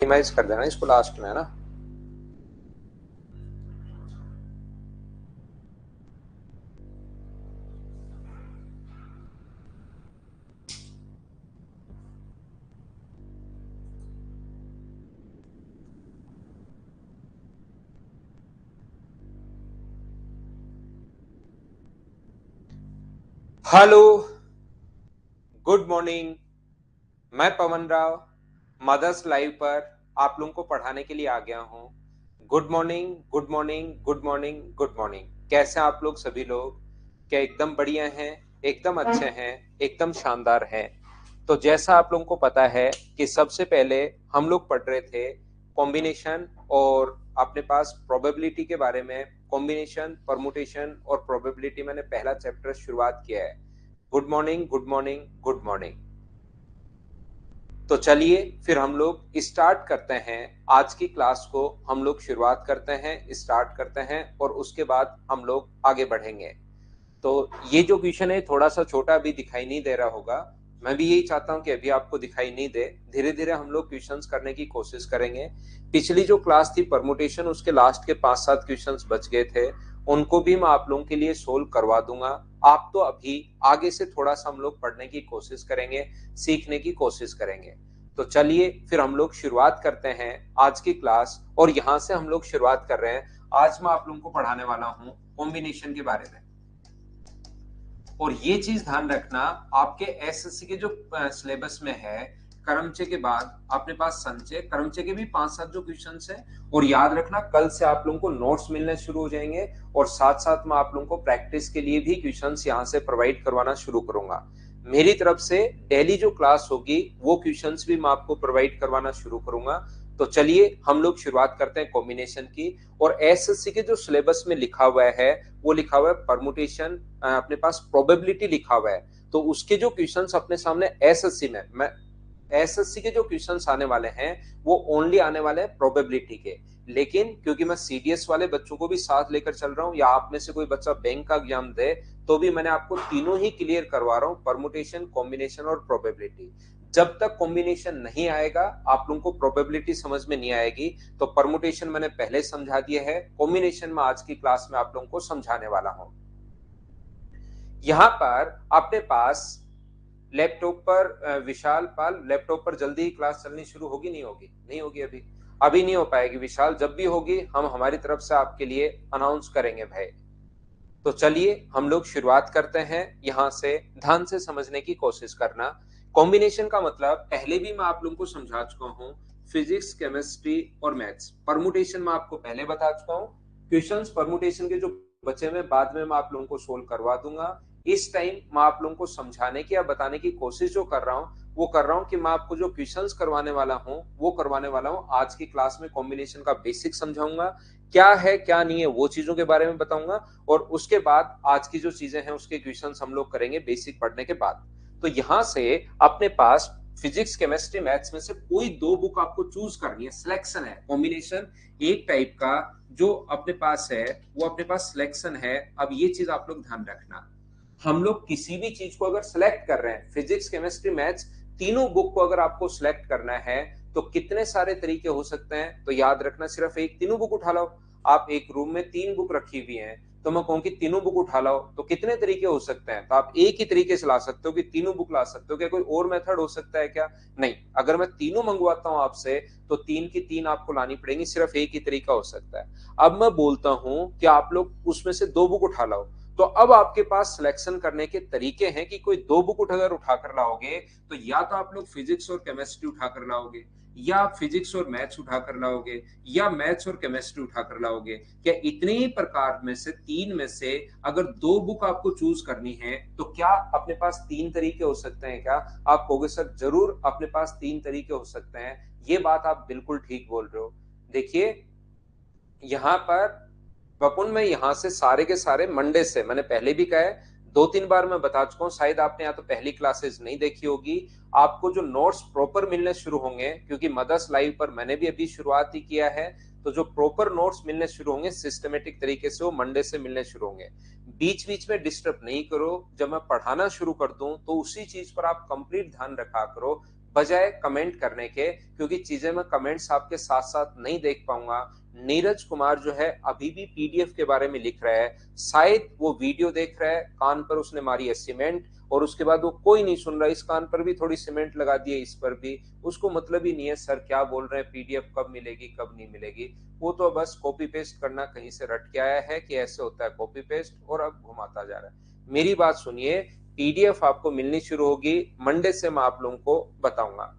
Minimise कर देना इसको लास्ट में, है ना। Hello, good morning. मैं पवन राव मदर्स लाइव पर आप लोगों को पढ़ाने के लिए आ गया हूँ। Good morning, good morning, good morning, good morning. कैसे हैं आप लोग सभी लोग? क्या एकदम बढ़िया हैं, एकदम अच्छे हैं, एकदम शानदार हैं? तो जैसा आप लोगों को पता है कि सबसे पहले हम लोग पढ़ रहे थे कॉम्बिनेशन और अपने पास प्रोबेबिलिटी के बारे में। कॉम्बिनेशन, परमुटेशन और प्रोबेबिलिटी मैंने पहला चैप्टर शुरुआत किया है। Good morning, good morning, good morning. तो चलिए फिर हम लोग स्टार्ट करते हैं आज की क्लास को। हम लोग शुरुआत करते हैं, स्टार्ट करते हैं और उसके बाद हम लोग आगे बढ़ेंगे। तो ये जो क्वेश्चन है थोड़ा सा छोटा अभी दिखाई नहीं दे रहा होगा। मैं भी यही चाहता हूं कि अभी आपको दिखाई नहीं दे। धीरे धीरे हम लोग क्वेश्चंस करने की कोशिश करेंगे। पिछली जो क्लास थी परमुटेशन, उसके लास्ट के 5-7 क्वेश्चंस बच गए थे, उनको भी मैं आप लोगों के लिए सोल्व करवा दूंगा। आप तो अभी आगे से थोड़ा सा हम लोग पढ़ने की कोशिश करेंगे, सीखने की कोशिश करेंगे। तो चलिए फिर हम लोग शुरुआत करते हैं आज की क्लास। और यहां से हम लोग शुरुआत कर रहे हैं। आज मैं आप लोगों को पढ़ाने वाला हूं कॉम्बिनेशन के बारे में। और ये चीज ध्यान रखना, आपके एसएससी के जो सिलेबस में है, कर्मचे के बाद अपने पास संचय, कर्मचे के भी 5-7 जो क्वेश्चंस हैं। और याद रखना कल से आप लोगों को नोट्स मिलने शुरू हो जाएंगे और साथ साथ मैं आप लोगों को प्रैक्टिस के लिए भी क्वेश्चंस यहां से प्रोवाइड करवाना शुरू करूंगा। मेरी तरफ से डेली जो क्लास होगी वो क्वेश्चंस भी मैं आपको प्रोवाइड करवाना शुरू करूंगा। तो चलिए हम लोग शुरुआत करते हैं कॉम्बिनेशन की। और एसएससी के जो सिलेबस में लिखा हुआ है वो लिखा हुआ है परमुटेशन, अपने पास प्रोबेबिलिटी लिखा हुआ है। तो उसके जो क्वेश्चंस अपने सामने एसएससी में, मैं एसएससी के जो क्वेश्चंस आने वाले हैं वो ओनली आने वाले हैं प्रोबेबिलिटी के। लेकिन क्योंकि मैं सीडीएस वाले बच्चों को भी साथ लेकर चल रहा हूं, या आप में से कोई बच्चा बैंक का एग्जाम दे तो भी मैंने आपको तीनों ही क्लियर करवा रहा हूं, परमुटेशन, कॉम्बिनेशन और प्रोबेबिलिटी। जब तक कॉम्बिनेशन नहीं आएगा आप लोगों को प्रोबेबिलिटी समझ में नहीं आएगी। तो परमुटेशन मैंने पहले समझा दिया है, कॉम्बिनेशन में आज की क्लास में आप लोगों को समझाने वाला हूं। यहां पर अपने पास लैपटॉप पर विशाल पाल, लैपटॉप पर जल्दी ही क्लास चलनी शुरू होगी? नहीं होगी? नहीं होगी अभी। अभी नहीं हो पाएगी विशाल, जब भी होगी हम हमारी तरफ से आपके लिए अनाउंस करेंगे भाई। तो चलिए हम लोग शुरुआत करते हैं। यहां से ध्यान से समझने की कोशिश करना। कॉम्बिनेशन का मतलब पहले भी मैं आप लोगों को समझा चुका हूं, फिजिक्स, केमिस्ट्री और मैथ्स। परमुटेशन में आपको पहले बता चुका हूं। क्वेश्चंस परमुटेशन के जो बचे हुए बाद में मैं आप लोगों को सोल्व करवा दूंगा। इस टाइम मैं आप लोगों को समझाने की या बताने की कोशिश जो कर रहा हूं वो कर रहा हूं कि मैं आपको जो क्वेश्चंस करवाने वाला हूं वो करवाने वाला हूं आज की क्लास में। कॉम्बिनेशन का बेसिक समझाऊंगा, क्या है क्या नहीं है वो चीजों के बारे में बताऊंगा। और उसके बाद आज की जो चीजें हैं उसके क्वेश्चंस हम लोग करेंगे बेसिक पढ़ने के बाद। तो यहां से अपने पास फिजिक्स, केमिस्ट्री, मैथ्स में से कोई दो बुक आपको चूज करनी है। सिलेक्शन है, कॉम्बिनेशन एक टाइप का जो अपने पास है वो अपने पास सिलेक्शन है। अब ये चीज आप लोग ध्यान रखना, हम लोग किसी भी चीज को अगर सिलेक्ट कर रहे हैं, फिजिक्स, केमिस्ट्री, मैथ्स, तीनों बुक को अगर आपको सिलेक्ट करना है तो कितने सारे तरीके हो सकते हैं? तो याद रखना सिर्फ एक, तीनों बुक उठा लो। आप एक रूम में 3 बुक रखी हुई हैं तो मैं कहूँ कि तीनों बुक उठा लो, तो कितने तरीके हो सकते हैं? तो आप एक ही तरीके से ला सकते हो कि तीनों बुक ला सकते हो। क्या कोई और मेथड हो सकता है क्या? नहीं। अगर मैं तीनों मंगवाता हूं आपसे तो 3 की 3 आपको लानी पड़ेगी, सिर्फ एक ही तरीका हो सकता है। अब मैं बोलता हूं कि आप लोग उसमें से 2 बुक उठा लाओ। तो अब आपके पास सिलेक्शन करने के तरीके हैं कि कोई 2 बुक अगर उठाकर लाओगे तो या तो आप लोग फिजिक्स और केमिस्ट्री उठाकर लाओगे, या आप फिजिक्स और मैथ्स उठाकर लाओगे, या मैथ्स और केमिस्ट्री उठाकर लाओगे। क्या इतने ही प्रकार में से 3 में से अगर 2 बुक आपको चूज करनी है तो क्या अपने पास 3 तरीके हो सकते हैं क्या? आप कहोगे सर जरूर अपने पास 3 तरीके हो सकते हैं। ये बात आप बिल्कुल ठीक बोल रहे हो। देखिए यहाँ पर वपुन, मैं यहाँ से सारे के सारे मंडे से, मैंने पहले भी कहा है, 2-3 बार मैं बता चुका हूँ, शायद आपने या तो पहली क्लासेस नहीं देखी होगी। आपको जो नोट्स प्रॉपर मिलने शुरू होंगे, क्योंकि मदर्स लाइव पर मैंने भी अभी शुरुआत ही किया है, तो जो प्रॉपर नोट्स मिलने शुरू होंगे सिस्टमेटिक तरीके से वो मंडे से मिलने शुरू होंगे। बीच बीच में डिस्टर्ब नहीं करो, जब मैं पढ़ाना शुरू कर दूं तो उसी चीज पर आप कंप्लीट ध्यान रखा करो। बजाय कमेंट करने के, क्योंकि चीजें मैं कमेंट्स आपके साथ साथ नहीं देख पाऊंगा। नीरज कुमार जो है अभी भी पीडीएफ के बारे में लिख रहा है, शायद वो वीडियो देख रहा है, कान पर उसने मारी है सीमेंट और उसके बाद वो कोई नहीं सुन रहा, इस कान पर भी थोड़ी सीमेंट लगा दी है, इस पर भी, उसको मतलब ही नहीं है सर क्या बोल रहे हैं, पीडीएफ कब मिलेगी कब नहीं मिलेगी। वो तो बस कॉपी पेस्ट करना कहीं से रट के आया है कि ऐसे होता है कॉपी पेस्ट, और अब घुमाता जा रहा है। मेरी बात सुनिए, पीडीएफ आपको मिलनी शुरू होगी मंडे से, मैं आप लोगों को बताऊंगा,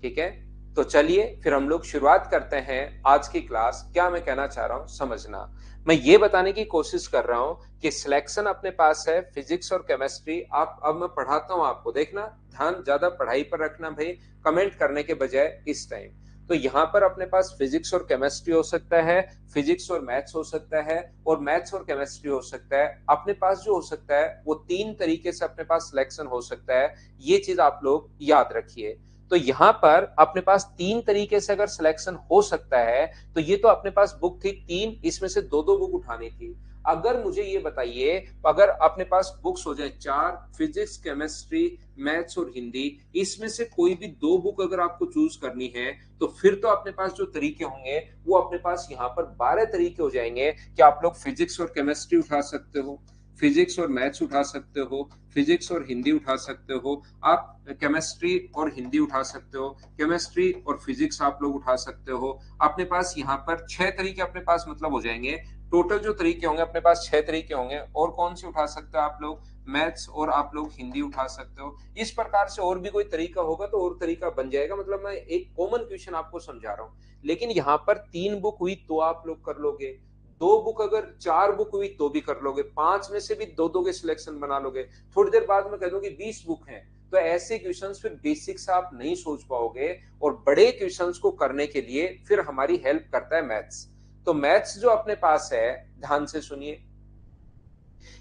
ठीक है। तो चलिए फिर हम लोग शुरुआत करते हैं आज की क्लास। क्या मैं कहना चाह रहा हूं समझना, मैं ये बताने की कोशिश कर रहा हूं कि सिलेक्शन अपने पास है फिजिक्स और केमिस्ट्री। आप अब मैं पढ़ाता हूं आपको, देखना ध्यान ज्यादा पढ़ाई पर रखना भाई, कमेंट करने के बजाय इस टाइम। तो यहाँ पर अपने पास फिजिक्स और केमिस्ट्री हो सकता है, फिजिक्स और मैथ्स हो सकता है, और मैथ्स और केमिस्ट्री हो सकता है। अपने पास जो हो सकता है वो 3 तरीके से अपने पास सिलेक्शन हो सकता है, ये चीज आप लोग याद रखिए। तो यहां पर अपने पास 3 तरीके से अगर सिलेक्शन हो सकता है, तो ये तो अपने पास बुक थी 3, इसमें से 2-2 बुक उठानी थी। अगर मुझे ये बताइए, अगर अपने पास बुक्स हो जाए 4, फिजिक्स केमिस्ट्री मैथ्स और हिंदी, इसमें से कोई भी 2 बुक अगर आपको चूज करनी है, तो फिर तो अपने पास जो तरीके होंगे वो अपने पास यहाँ पर 12 तरीके हो जाएंगे कि आप लोग फिजिक्स और केमिस्ट्री उठा सकते हो, फिजिक्स और मैथ्स उठा सकते हो, फिजिक्स और हिंदी उठा सकते हो, आप केमिस्ट्री और हिंदी उठा सकते हो, केमिस्ट्री और फिजिक्स आप लोग उठा सकते हो। अपने पास यहाँ पर 6 तरीके अपने पास मतलब हो जाएंगे। टोटल जो तरीके होंगे अपने पास 6 तरीके होंगे। और कौन से उठा सकते हो आप लोग, मैथ्स और आप लोग हिंदी उठा सकते हो। इस प्रकार से और भी कोई तरीका होगा तो और तरीका बन जाएगा, मतलब मैं एक कॉमन क्वेश्चन आपको समझा रहा हूँ। लेकिन यहाँ पर 3 बुक हुई तो आप लोग कर लोगे, 2 बुक अगर 4 बुक हुई तो भी कर लोगे, 5 में से भी 2-2 के सिलेक्शन बना लोगे। थोड़ी देर बाद में कह दो कि 20 बुक हैं, तो ऐसे क्वेश्चंस फिर बेसिक से आप नहीं सोच पाओगे, और बड़े क्वेश्चंस को करने के लिए फिर हमारी हेल्प करता है मैथ्स। तो मैथ्स जो अपने पास है, ध्यान से सुनिए,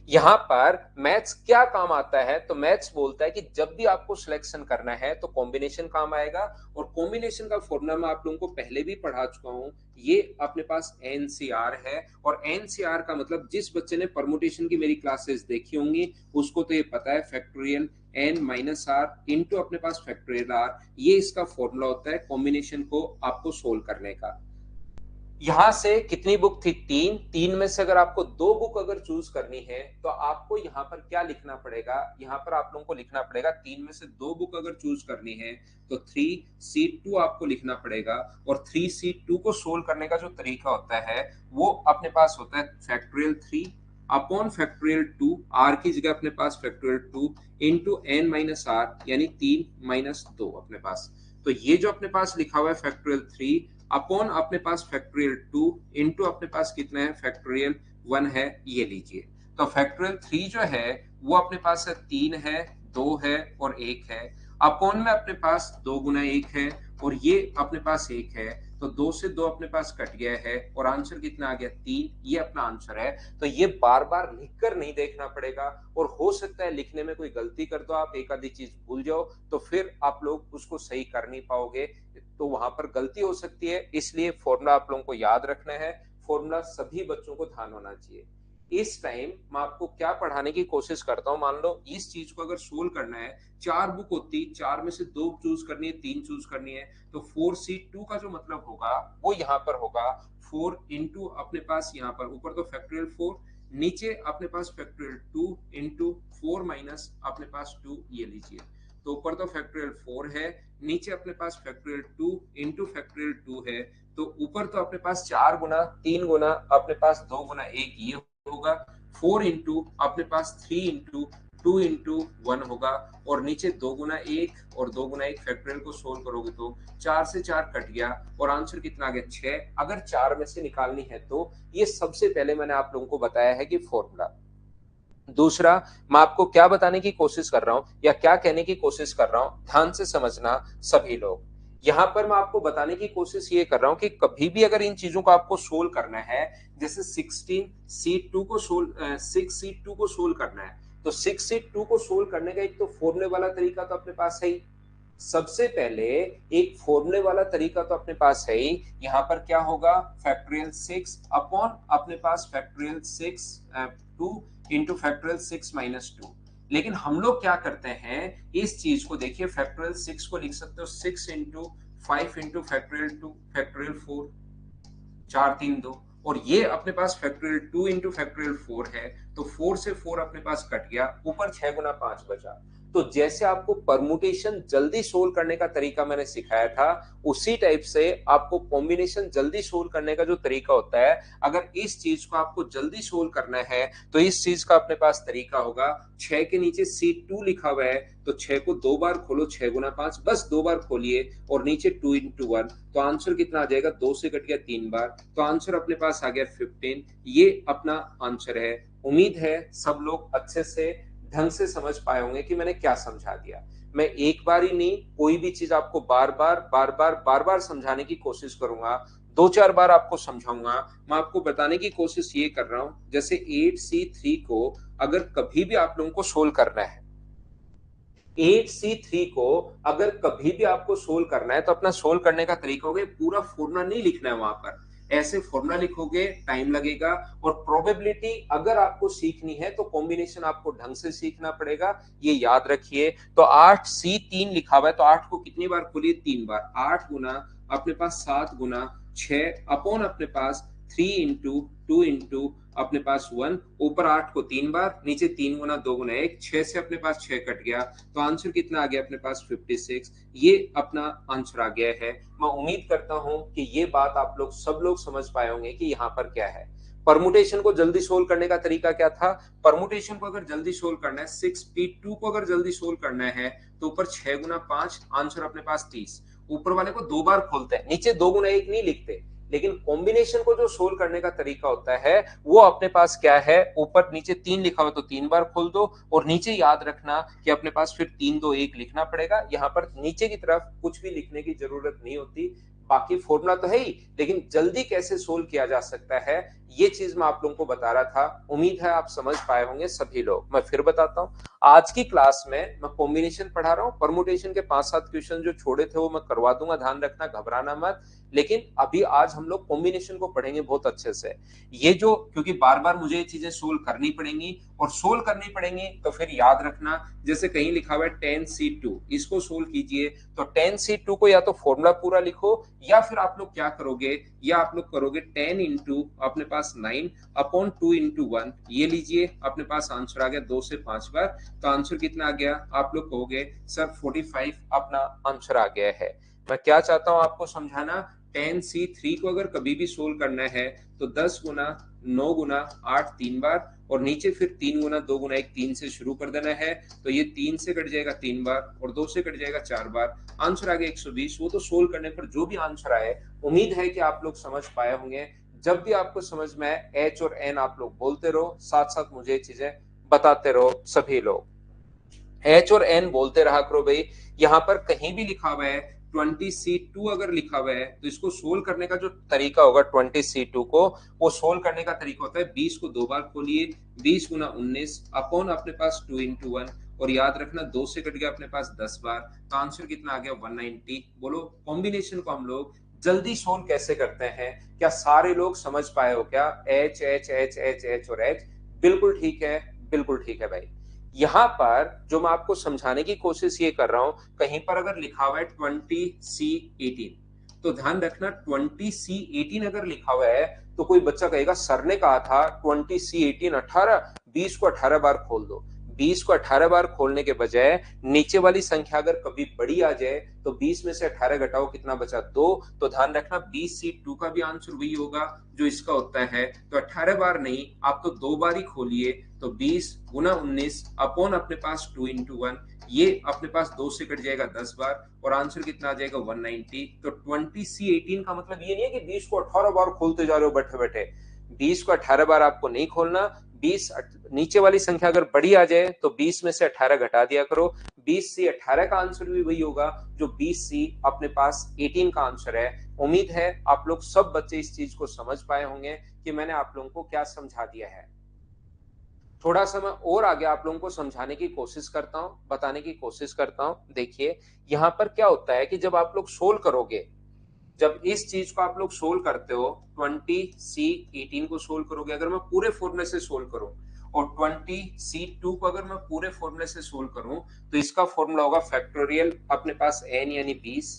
यहां पर मैथ्स क्या काम आता है। तो मैथ्स बोलता है कि जब भी आपको सिलेक्शन करना है तो कॉम्बिनेशन काम आएगा, और कॉम्बिनेशन का फॉर्मूला मैं आप लोगों को पहले भी पढ़ा चुका हूं। ये अपने पास एनसीआर है, और एनसीआर का मतलब जिस बच्चे ने परमुटेशन की मेरी क्लासेस देखी होंगी उसको तो ये पता है, factorial N minus R into अपने पास फैक्टोरियल आर, ये इसका फॉर्मूला होता है कॉम्बिनेशन को आपको सोल्व करने का। यहां से कितनी बुक थी, 3, 3 में से अगर आपको 2 बुक अगर चूज करनी है तो आपको यहां पर क्या लिखना पड़ेगा, यहां पर आप लोगों को लिखना पड़ेगा 3 में से 2 बुक अगर चूज करनी है तो 3C2 आपको लिखना पड़ेगा। और 3C2 को सोल्व करने का जो तरीका होता है वो अपने पास होता है फैक्टोरियल 3 अपॉन फैक्टोरियल 2, आर की जगह अपने पास factorial 2 into N minus R, यानी 3 माइनस 2 अपने पास। तो ये जो अपने पास लिखा हुआ है फैक्टोरियल 3 अपॉन अपने पास फैक्टोरियल 2 इंटू अपने पास कितना है, फैक्टोरियल 1 है, ये लीजिए। तो फैक्टोरियल 3 जो है वो अपने पास है 3 है, 2 है और 1 है, अपॉन में अपने पास 2 गुना 1 है, और ये अपने पास 1 है, तो 2 से 2 अपने पास कट गया है, और आंसर कितना आ गया, 3, ये अपना आंसर है। तो ये बार बार लिखकर नहीं देखना पड़ेगा, और हो सकता है लिखने में कोई गलती कर दो आप, एक आधी चीज भूल जाओ, तो फिर आप लोग उसको सही कर नहीं पाओगे, तो वहां पर गलती हो सकती है। इसलिए फॉर्मूला आप लोगों को याद रखना है, फॉर्मूला सभी बच्चों को ध्यान होना चाहिए। इस टाइम मैं आपको क्या पढ़ाने की कोशिश करता हूं, मान लो इस चीज को अगर सोल्व करना है, 4 बुक होती, 4 में से 2 चूज करनी है, 3 चूज करनी है, तो 4C2 का जो मतलब होगा वो यहाँ पर होगा 4 इंटू अपने पास यहाँ पर ऊपर तो फैक्टोरियल 4, नीचे अपने पास फैक्टोरियल 2 इंटू 4 माइनस अपने पास 2, ये लीजिए। तो ऊपर तो फैक्टोरियल 4 है, नीचे अपने पास फैक्टोरियल 2 इंटू फैक्टोरियल 2 है, तो ऊपर तो अपने पास 4 गुना 3 गुना अपने पास 2 गुना 1 ये होगा, 4 इंटू अपने पास 3 इंटू 2 इंटू 1 होगा, और नीचे 2 गुना 1 और 2 गुना 1 फैक्टोरियल को सोल्व करोगे तो 4 से 4 कट गया, और आंसर कितना आ गया, 6। अगर 4 में से निकालनी है तो ये सबसे पहले मैंने आप लोगों को बताया है कि फॉर्मूला। दूसरा, मैं आपको क्या बताने की कोशिश कर रहा हूं या क्या कहने की कोशिश कर रहा हूं, ध्यान से समझना सभी लोग। यहां पर मैं आपको बताने की कोशिश ये कर रहा हूं कि कभी भी अगर इन चीजों को आपको सोल्व करना है, जैसे 16C2 को सोल्व 6C2 को सोल्व करना है, तो 6C2 को सोल्व करने का एक तो फॉर्मूले वाला तरीका तो अपने पास है ही। सबसे पहले एक फॉर्मूले वाला तरीका तो अपने पास है ही। यहां पर क्या होगा, फैक्टोरियल 6 अपॉन अपने पास फैक्टोरियल 6 2 इंटू फैक्टोरियल 6 माइनस 2, लेकिन हम लोग क्या करते हैं, इस चीज को देखिए, फैक्टोरियल 6 को लिख सकते हो 6 इंटू 5 इंटू फैक्टोरियल 2 फैक्टोरियल 4, 4 3 2, और ये अपने पास फैक्टोरियल 2 इंटू फैक्टोरियल 4 है, तो 4 से 4 अपने पास कट गया, ऊपर 6 गुना 5 बचा। तो जैसे आपको परमुटेशन जल्दी सोल्व करने का तरीका मैंने सिखाया था, उसी टाइप से आपको कॉम्बिनेशन जल्दी सोल्व करने का जो तरीका होता है, अगर इस चीज को आपको जल्दी सोल्व करना है तो इस चीज का अपने पास तरीका होगा, 6 के नीचे C2 लिखा हुआ है, तो 6 को 2 बार खोलो, 6 गुना 5, बस 2 बार खोलिए, और नीचे 2 इंटू 1, तो आंसर कितना आ जाएगा, 2 से कट गया 3 बार, तो आंसर अपने पास आ गया 15। ये अपना आंसर है। उम्मीद है सब लोग अच्छे से ढंग से समझ पाए होंगे कि मैंने क्या समझा दिया। मैं एक बार ही नहीं, कोई भी चीज आपको बार बार समझाने की कोशिश करूंगा, 2 4 बार आपको समझाऊंगा। मैं आपको बताने की कोशिश ये कर रहा हूं, जैसे 8C3 को अगर कभी भी आप लोगों को सोल्व करना है, 8C3 को अगर कभी भी आपको सोल्व करना है, तो अपना सोल्व करने का तरीका होगा, पूरा फॉर्मूला नहीं लिखना है वहां पर, ऐसे फॉर्मूला लिखोगे टाइम लगेगा, और प्रोबेबिलिटी अगर आपको सीखनी है तो कॉम्बिनेशन आपको ढंग से सीखना पड़ेगा, ये याद रखिए। तो 8C3 लिखा हुआ है, तो 8 को कितनी बार खोलिए, 3 बार, 8 गुना अपने पास 7 गुना 6 अपॉन अपने पास 3 इंटू 2 इंटू अपने पास 1, ऊपर 8 को 3 बार, नीचे 3 गुना 2 गुना 1, 6 से अपने पास 6 कट गया, तो आंसर कितना आ गया अपने पास 56। ये अपना आंसर आ गया है। मैं उम्मीद करता हूं कि ये बात आप लोग सब लोग समझ पाए होंगे कि यहाँ पर क्या है। परमुटेशन को जल्दी सोल्व करने का तरीका क्या था, परमुटेशन को अगर जल्दी सोल्व करना है, 6P2 को अगर जल्दी सोल्व करना है, तो ऊपर 6 गुना 5, आंसर अपने पास 30, ऊपर वाले को 2 बार खोलते हैं, नीचे 2 गुना 1 नहीं लिखते, लेकिन कॉम्बिनेशन को जो सोल्व करने का तरीका होता है वो अपने पास क्या है, ऊपर नीचे 3 लिखा हुआ तो 3 बार खोल दो, और नीचे याद रखना कि अपने पास फिर 3 2 1 लिखना पड़ेगा, यहाँ पर नीचे की तरफ कुछ भी लिखने की जरूरत नहीं होती, बाकी फॉर्मूला तो है ही, लेकिन जल्दी कैसे सोल्व किया जा सकता है ये चीज मैं आप लोगों को बता रहा था। उम्मीद है आप समझ पाए होंगे सभी लोग। मैं फिर बताता हूँ, आज की क्लास में मैं कॉम्बिनेशन पढ़ा रहा हूँ, परमुटेशन के 5 7 क्वेश्चन जो छोड़े थे वो मैं करवा दूंगा, ध्यान रखना, घबराना मत। लेकिन अभी आज हम लोग कॉम्बिनेशन को पढ़ेंगे बहुत अच्छे से, ये जो, क्योंकि बार बार मुझे ये चीजें सोल्व करनी पड़ेंगी, और सोल्व करनी पड़ेंगी तो फिर याद रखना, जैसे कहीं लिखा हुआ है 10C2, इसको सोल्व कीजिए, तो 10C2 को या तो फॉर्मूला पूरा लिखो, या फिर आप लोग क्या करोगे, या आप लोग करोगे 10 इंटू अपने पास 9 अपॉन 2 इंटू 1, ये लीजिए, अपने पास आंसर आ गया 2 से 5 बार, तो आंसर कितना आ गया, आप लोग कहोगे सर 45 अपना आंसर आ गया है। मैं क्या चाहता हूं आपको समझाना, 10C3 को अगर कभी भी सोल्व करना है, तो 10 गुना 9 गुना 8 3 बार, और नीचे फिर 3 गुना 2 गुना 1 3 से शुरू कर देना है, तो ये 3 से कट जाएगा 3 बार, और 2 से कट जाएगा 4 बार, आंसर आ गया 120। वो तो सोल्व करने पर जो भी आंसर आए, उम्मीद है कि आप लोग समझ पाए होंगे। जब भी आपको समझ में आए, एच और एन आप लोग बोलते रहो, साथ साथ मुझे चीजें बताते रहो सभी लोग, एच और एन बोलते रहा करो भाई। यहाँ पर कहीं भी लिखा हुआ है 20C2 अगर लिखा हुआ है, तो इसको सोल्व करने का जो तरीका होगा 20C2 को, वो सोल्व करने का तरीका होता है 20 को 2 बार खोलिए, 20 गुना 19 अपॉन अपने पास 2 इंटू 1, और याद रखना 2 से कट गया अपने पास 10 बार, तो आंसर कितना आ गया 190। बोलो कॉम्बिनेशन को हम लोग जल्दी सोल्व कैसे करते हैं, क्या सारे लोग समझ पाए हो क्या, H H H H H और एच, बिल्कुल ठीक है, बिल्कुल ठीक है भाई। यहां पर जो मैं आपको समझाने की कोशिश ये कर रहा हूं, कहीं पर अगर लिखा हुआ है 20C18, तो ध्यान रखना 20C18 अगर लिखा हुआ है, तो कोई बच्चा कहेगा सर ने कहा था 20C18 18, 20 को 18 बार खोल दो, 20 को 18 बार खोलने के बजाय नीचे वाली संख्या अगर कभी बड़ी आ जाए, तो 20 में से 18 घटाओ, कितना बचा 2, तो ध्यान रखना 20C2 का भी आंसर वही होगा जो इसका होता है, तो 18 बार नहीं, आप तो 2 बार ही खोलिए, तो 20 गुना 19 अपॉन अपने पास 2 इंटू 1, ये अपने पास 2 से कट जाएगा 10 बार, और आंसर कितना आ जाएगा 190। तो 20C18 का मतलब ये नहीं है कि 20 को 18 बार खोलते जा रहे हो बैठे बैठे, 20 को 18 बार आपको नहीं खोलना, 20 नीचे वाली संख्या अगर बड़ी आ जाए तो 20 में से 18 घटा दिया करो, 20 से 18 का आंसर भी वही होगा जो 20C अपने पास 18 का आंसर है। उम्मीद है आप लोग सब बच्चे इस चीज को समझ पाए होंगे कि मैंने आप लोगों को क्या समझा दिया है। थोड़ा सा मैं और आगे आप लोगों को समझाने की कोशिश करता हूं, बताने की कोशिश करता हूं। देखिए यहां पर क्या होता है कि जब आप लोग सोल्व करोगे, जब इस चीज को आप लोग सोल्व करते हो, 20C18 को सोल्व करोगे, अगर मैं पूरे फॉर्मूले से सोल्व करूं और 20C2 को अगर मैं पूरे फॉर्मूले से सोल्व करूं तो इसका फॉर्मूला होगा फैक्टोरियल अपने पास n यानी 20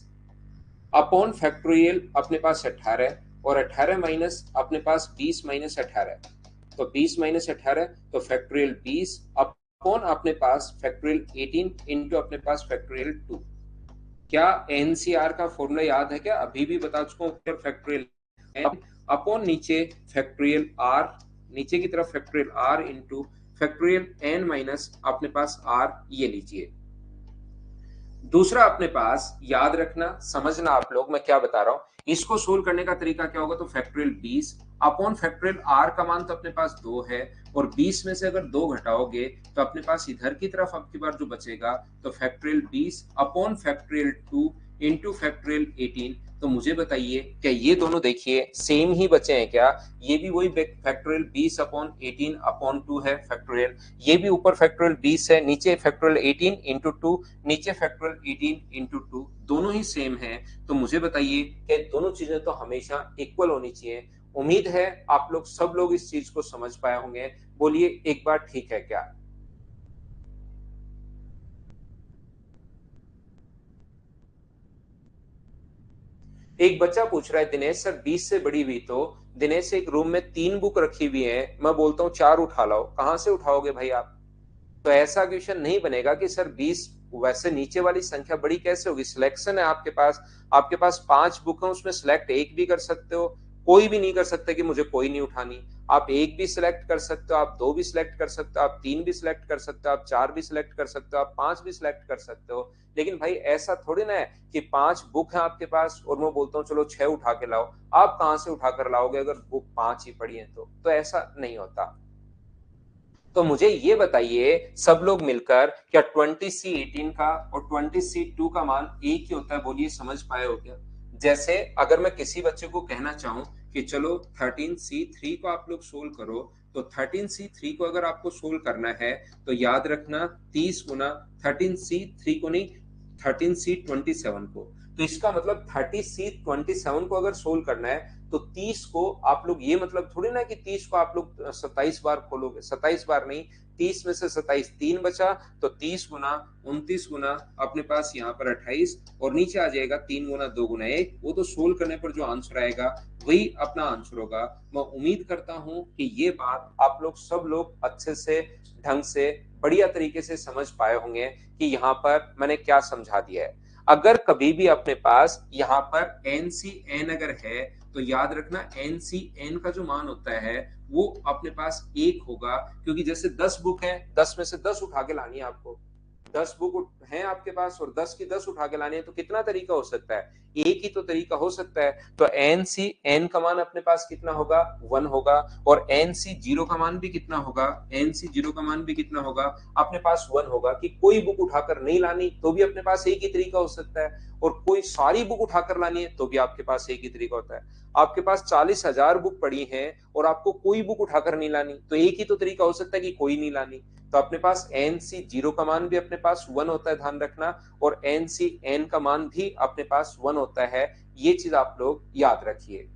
अपॉन फैक्टोरियल अपने पास 18 और 18 माइनस अपने पास 20 माइनस 18, तो 20 माइनस 18 तो फैक्टोरियल 20 अपॉन अपने पास फैक्टोरियल 18 इंटू अपने पास फैक्टोरियल 2। क्या एनसीआर का फॉर्मूला याद है क्या? अभी भी बता चुका हूं, फैक्टोरियल एन अपॉन नीचे फैक्टोरियल आर, नीचे की तरफ factorial R into factorial N minus अपने पास आर, ये लीजिए। दूसरा अपने पास याद रखना, समझना आप लोग मैं क्या बता रहा हूं, इसको सोल्व करने का तरीका क्या होगा, तो फैक्टोरियल 20 अपॉन फैक्टोरियल आर का मान तो अपने पास 2 है और 20 में से अगर 2 घटाओगे तो अपने पास इधर की तरफ अब की बार जो बचेगा तो factorial 20 upon factorial 2 into factorial 18। तो मुझे बताइए क्या ये दोनों देखिए सेम ही बचे हैं क्या? ये भी वही फैक्टोरियल 20 अपॉन 18 अपॉन 2 है फैक्टोरियल, ये भी ऊपर फैक्टोरियल 20 है, नीचे फैक्टोरियल 18 इंटू 2, नीचे फैक्टोरियल 18 इंटू 2, दोनों ही सेम है। तो मुझे बताइए कि दोनों चीजें तो हमेशा इक्वल होनी चाहिए। उम्मीद है आप लोग सब लोग इस चीज को समझ पाए होंगे। बोलिए एक बार ठीक है क्या? एक बच्चा पूछ रहा है दिनेश सर 20 से बड़ी हुई तो दिनेश एक रूम में 3 बुक रखी हुई है, मैं बोलता हूँ 4 उठा लाओ, कहां से उठाओगे भाई आप? तो ऐसा क्वेश्चन नहीं बनेगा कि सर 20 वैसे नीचे वाली संख्या बड़ी कैसे होगी, सिलेक्शन है आपके पास, आपके पास 5 बुक है उसमें सिलेक्ट एक भी कर सकते हो, कोई भी नहीं कर सकते कि मुझे कोई नहीं उठानी। आप एक भी सिलेक्ट कर सकते हो, आप दो भी सिलेक्ट कर सकते हो, आप तीन भी सिलेक्ट कर सकते हो, आप चार भी सिलेक्ट कर सकते हो, आप पांच भी सिलेक्ट कर सकते हो। लेकिन भाई ऐसा थोड़ी ना है कि 5 बुक है आपके पास और मैं बोलता हूँ चलो 6 उठा के लाओ, आप कहां से उठा कर लाओगे अगर बुक 5 ही पड़ी है तो ऐसा नहीं होता। तो मुझे ये बताइए सब लोग मिलकर क्या 20C18 का और 20C2 का मान एक ही होता है? बोलिए समझ पाए हो क्या? जैसे अगर मैं किसी बच्चे को कहना चाहूं कि चलो 13C3 को आप लोग सोल्व करो, तो 13C3 को अगर आपको सोल्व करना है तो याद रखना 30 गुना 13C3 को नहीं, 13C27 को। तो इसका मतलब 30C27 को अगर सोल्व करना है तो 30 को आप लोग, ये मतलब थोड़ी ना कि 30 को आप लोग 27 बार खोलोगे, 27 बार नहीं, 30 में से 27 तीन बचा, तो 30 गुना 29 गुना अपने पास यहाँ पर 28 और नीचे आ जाएगा 3 गुना 2 गुना 1, वो तो सोल्व करने पर जो आंसर आएगा वही अपना आंसर होगा। मैं उम्मीद करता हूं कि ये बात आप लोग सब लोग अच्छे से ढंग से बढ़िया तरीके से समझ पाए होंगे कि यहाँ पर मैंने क्या समझा दिया है। अगर कभी भी अपने पास यहाँ पर NC_N अगर है तो याद रखना NC_N का जो मान होता है वो अपने पास एक होगा, क्योंकि जैसे 10 बुक है, 10 में से 10 उठा के लानी है आपको, 10 बुक है आपके पास और 10 की 10 उठा के लानी है, तो कितना तरीका हो सकता है? एक ही तो तरीका हो सकता है। तो NC_N का मान अपने पास कितना होगा? 1 होगा। और NC0 का मान भी कितना होगा? NC0 का मान भी कितना होगा? अपने पास 1 होगा। कि कोई बुक उठाकर नहीं लानी तो भी अपने पास एक ही तरीका हो सकता है, और कोई सारी बुक उठाकर लानी है तो भी आपके पास एक ही तरीका होता है। आपके पास 40,000 बुक पड़ी हैं और आपको कोई बुक उठाकर नहीं लानी, तो एक ही तो तरीका हो सकता है कि कोई नहीं लानी। तो अपने पास NC0 का मान भी अपने पास 1 होता है, ध्यान रखना, और NC_N का मान भी अपने पास 1 होता है। ये चीज आप लोग याद रखिए।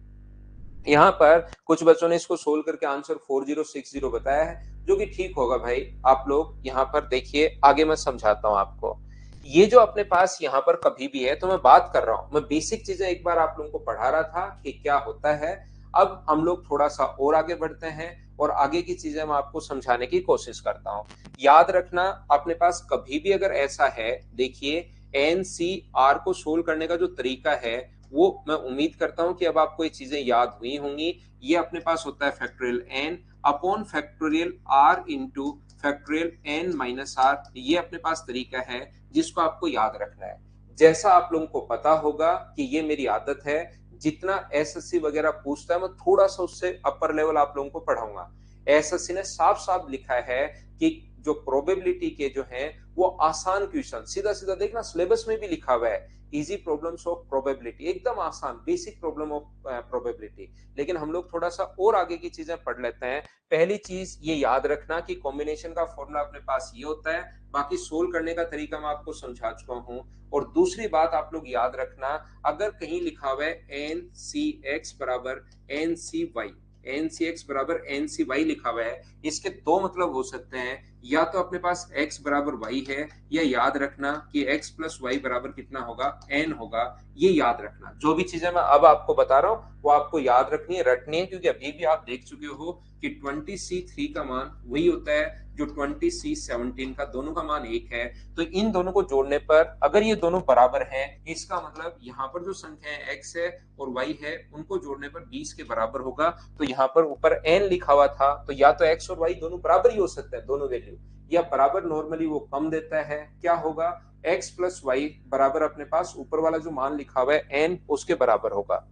यहाँ पर कुछ बच्चों ने इसको सोल्व करके आंसर 4060 बताया है, जो कि ठीक होगा भाई। आप लोग यहाँ पर देखिए, आगे मैं समझाता हूँ आपको। ये जो अपने पास यहाँ पर कभी भी है, तो मैं बात कर रहा हूँ, मैं बेसिक चीजें एक बार आप लोगों को पढ़ा रहा था कि क्या होता है। अब हम लोग थोड़ा सा और आगे बढ़ते हैं और आगे की चीजें मैं आपको समझाने की कोशिश करता हूँ। याद रखना अपने पास कभी भी अगर ऐसा है, देखिए NCR को सोल्व करने का जो तरीका है वो मैं उम्मीद करता हूं कि अब आपको ये चीजें याद हुई होंगी। ये अपने पास होता है factorial n upon factorial r into factorial n minus r, ये अपने पास तरीका है जिसको आपको याद रखना है। जैसा आप लोगों को पता होगा कि ये मेरी आदत है, जितना एसएससी वगैरह पूछता है मैं थोड़ा सा उससे अपर लेवल आप लोगों को पढ़ाऊंगा। एसएससी ने साफ साफ लिखा है कि जो प्रोबेबिलिटी के जो हैं वो आसान क्वेश्चन, सीधा सीधा देखना सिलेबस में भी लिखा हुआ है, इजी प्रॉब्लम्स ऑफ प्रोबेबिलिटी, एकदम आसान बेसिक प्रॉब्लम ऑफ प्रोबेबिलिटी। लेकिन हम लोग थोड़ा सा और आगे की चीजें पढ़ लेते हैं। पहली चीज ये याद रखना कि कॉम्बिनेशन का फॉर्मूला अपने पास ये होता है, बाकी सोल्व करने का तरीका मैं आपको समझा चुका हूं। और दूसरी बात आप लोग याद रखना, अगर कहीं लिखा हुआ है NC_X बराबर NC_Y, एन सी एक्स बराबर एन सी वाई लिखा हुआ है, इसके दो मतलब हो सकते हैं, या तो अपने पास x बराबर y है, या याद रखना कि x प्लस वाई बराबर कितना होगा, n होगा। ये याद रखना, जो भी चीजें मैं अब आपको बता रहा हूँ वो आपको याद रखनी है, रटनी है, क्योंकि अभी भी आप देख चुके हो कि 20C3 का मान वही होता है जो 20C17 का, दोनों का मान एक है। तो इन दोनों को जोड़ने पर अगर ये दोनों बराबर हैं, इसका मतलब यहाँ पर जो संख्या है x है और y है, उनको जोड़ने पर 20 के बराबर होगा। तो यहाँ पर ऊपर n लिखा हुआ था, तो या तो x और y दोनों बराबर ही हो सकते हैं, दोनों वैल्यू, या बराबर नॉर्मली वो कम देता है, क्या होगा, x प्लस वाई बराबर अपने पास ऊपर वाला जो मान लिखा हुआ है n, उसके बराबर होगा।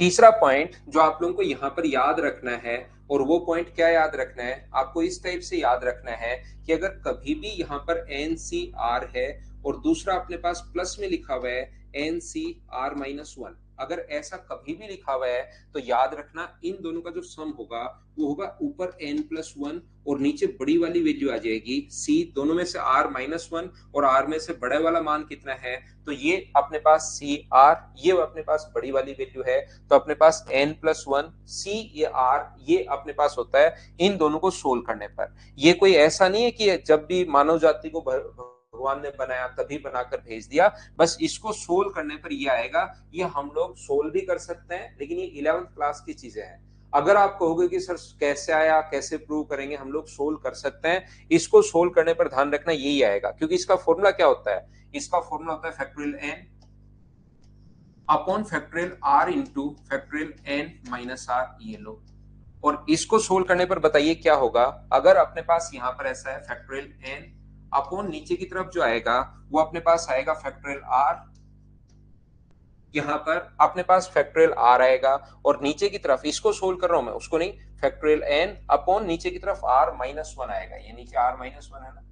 तीसरा पॉइंट जो आप लोगों को यहाँ पर याद रखना है, और वो पॉइंट क्या याद रखना है, आपको इस टाइप से याद रखना है कि अगर कभी भी यहाँ पर एन सी आर है और दूसरा अपने पास प्लस में लिखा हुआ है N C R minus one, अगर ऐसा कभी भी लिखा हुआ है तो याद रखना इन दोनों का जो सम होगा वो होगा ऊपर n प्लस वन और नीचे बड़ी वाली वैल्यू आ जाएगी c, दोनों में से r माइनस वन और r में से बड़े वाला मान कितना है, तो ये अपने पास सी आर, ये अपने पास बड़ी वाली वैल्यू है, तो अपने पास n प्लस वन सी ये r, ये अपने पास होता है इन दोनों को सोल्व करने पर। ये कोई ऐसा नहीं है कि जब भी मानव जाति को भगवान ने बनाया तभी बनाकर भेज दिया, बस इसको सोल्व करने पर ये आएगा। ये हम लोग सोल्व भी कर सकते हैं, लेकिन ये 11th क्लास की चीजें हैं। अगर आप कहोगे कि सर कैसे आया, कैसे प्रूव करेंगे, हम लोग सोल्व कर सकते हैं। इसको सोल्व करने पर ध्यान रखना यही आएगा, क्योंकि इसका फॉर्मूला क्या होता है, इसका फॉर्मूला होता है factorial N upon factorial R into factorial N minus R, ये लो। और इसको सोल्व करने पर बताइए क्या होगा, अगर अपने पास यहां पर ऐसा है फैक्टोरियल एन अपॉन नीचे की तरफ जो आएगा वो अपने पास आएगा फैक्टोरियल आर, यहाँ पर अपने पास फैक्टोरियल आर आएगा, और नीचे की तरफ इसको सोल्व कर रहा हूं मैं, उसको नहीं, फैक्टोरियल एन अपॉन नीचे की तरफ आर माइनस वन आएगा, ये नीचे आर माइनस वन है ना,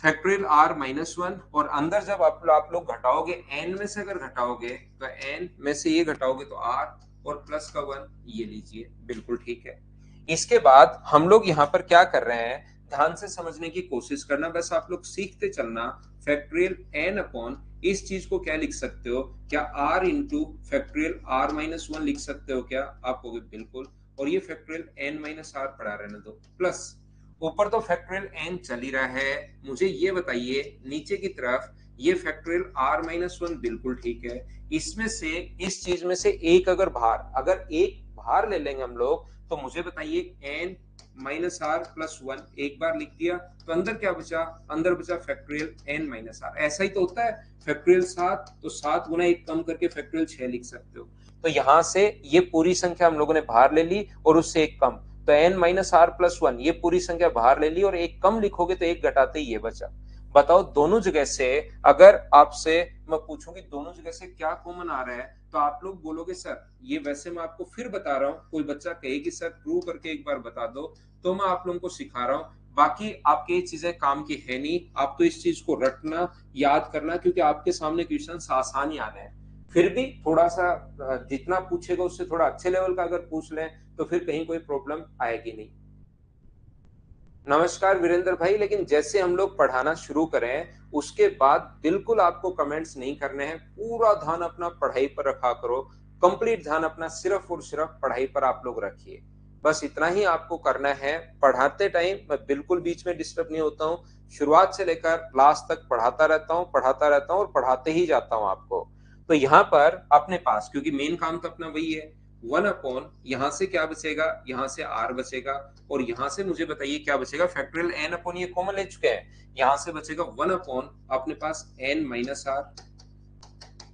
फैक्टोरियल आर माइनस वन। और अंदर जब आप लोग घटाओगे, एन में से अगर घटाओगे तो एन में से ये घटाओगे तो आर, और प्लस का वन, ये लीजिए, बिल्कुल ठीक है। इसके बाद हम लोग यहाँ पर क्या कर रहे हैं, ध्यान से समझने की कोशिश करना, बस आप लोग सीखते चलना। फैक्टोरियल एन अपॉन इस चीज को क्या लिख सकते हो, क्या R into factorial R minus one लिख सकते हो क्या, आप कहोगे बिल्कुल, और ये फैक्टोरियल एन माइनस आर पढ़ा रहने दो, प्लस ऊपर तो फैक्टोरियल एन चल ही रहा है, मुझे ये बताइए नीचे की तरफ ये फैक्टोरियल आर माइनस वन, बिल्कुल ठीक है। इसमें से इस चीज में से एक अगर बाहर, अगर एक बाहर ले लेंगे हम लोग, तो मुझे बताइए N minus R plus one, एक बार लिख दिया, तो अंदर क्या बचा, अंदर बचा फैक्टोरियल एन माइनस आर। ऐसा ही तो होता है, फैक्टोरियल सात, तो सात गुना एक कम करके फैक्टोरियल छह लिख सकते हो। तो यहां से ये पूरी संख्या हम लोगों ने बाहर ले ली और उससे एक कम, तो N minus R plus one, ये पूरी संख्या बाहर ले ली और एक कम लिखोगे तो एक घटाते ही ये बचा। बताओ दोनों जगह से अगर आपसे मैं पूछूंगी दोनों जगह से क्या कॉमन आ रहा है, तो आप लोग बोलोगे सर ये, वैसे मैं आपको फिर बता रहा हूँ, कोई बच्चा कहे कि सर प्रूव करके एक बार बता दो, तो मैं आप लोगों को सिखा रहा हूँ। बाकी आपके ये चीजें काम की है नहीं, आप तो इस चीज को रटना, याद करना, क्योंकि आपके सामने क्वेश्चन आसान ही आने हैं। फिर भी थोड़ा सा जितना पूछेगा उससे थोड़ा अच्छे लेवल का अगर पूछ लें तो फिर कहीं कोई प्रॉब्लम आएगी नहीं। नमस्कार वीरेंद्र भाई, लेकिन जैसे हम लोग पढ़ाना शुरू करें उसके बाद बिल्कुल आपको कमेंट्स नहीं करने हैं, पूरा ध्यान अपना पढ़ाई पर रखा करो, कंप्लीट ध्यान अपना सिर्फ और सिर्फ पढ़ाई पर आप लोग रखिए, बस इतना ही आपको करना है। पढ़ाते टाइम मैं बिल्कुल बीच में डिस्टर्ब नहीं होता हूँ, शुरुआत से लेकर लास्ट तक पढ़ाता रहता हूँ, पढ़ाता रहता हूँ और पढ़ाते ही जाता हूँ आपको। तो यहाँ पर अपने पास, क्योंकि मेन काम तो अपना वही है, वन अपॉन यहां से क्या बचेगा, यहां से आर बचेगा, और यहां से मुझे बताइए क्या बचेगा, फैक्टोरियल एन अपॉन ये कॉमन ले चुके हैं, यहां से बचेगा वन अपॉन अपने पास एन माइनस आर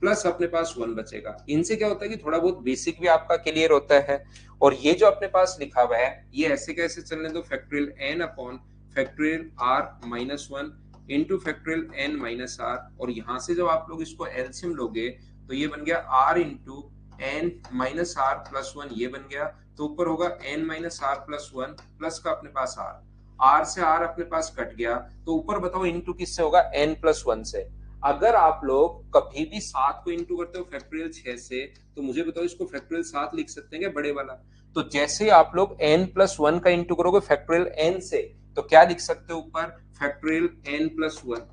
प्लस अपने पास वन बचेगा। इनसे क्या होता है कि थोड़ा बहुत बेसिक भी आपका क्लियर होता है। और ये जो अपने पास लिखा हुआ है ये ऐसे कैसे चलने दो, factorial N upon factorial R minus one into factorial N minus R, और यहां से जब आप लोग इसको एलसीएम लोगे तो ये बन गया R into N minus R plus one, ये बन गया, तो ऊपर होगा N minus R plus one plus का अपने पास आर, आर से आर अपने पास कट गया, तो ऊपर बताओ इंटू किससे होगा, एन प्लस वन से। अगर आप लोग कभी भी सात को इंटू करते हो फैक्टोरियल छह से, तो मुझे बताओ इसको फैक्टोरियल सात लिख सकते हैं क्या, बड़े वाला। तो जैसे आप लोग n प्लस वन का इंटू करोगे फैक्टोरियल n से, तो क्या लिख सकते हो ऊपर, फैक्टोरियल n प्लस वन।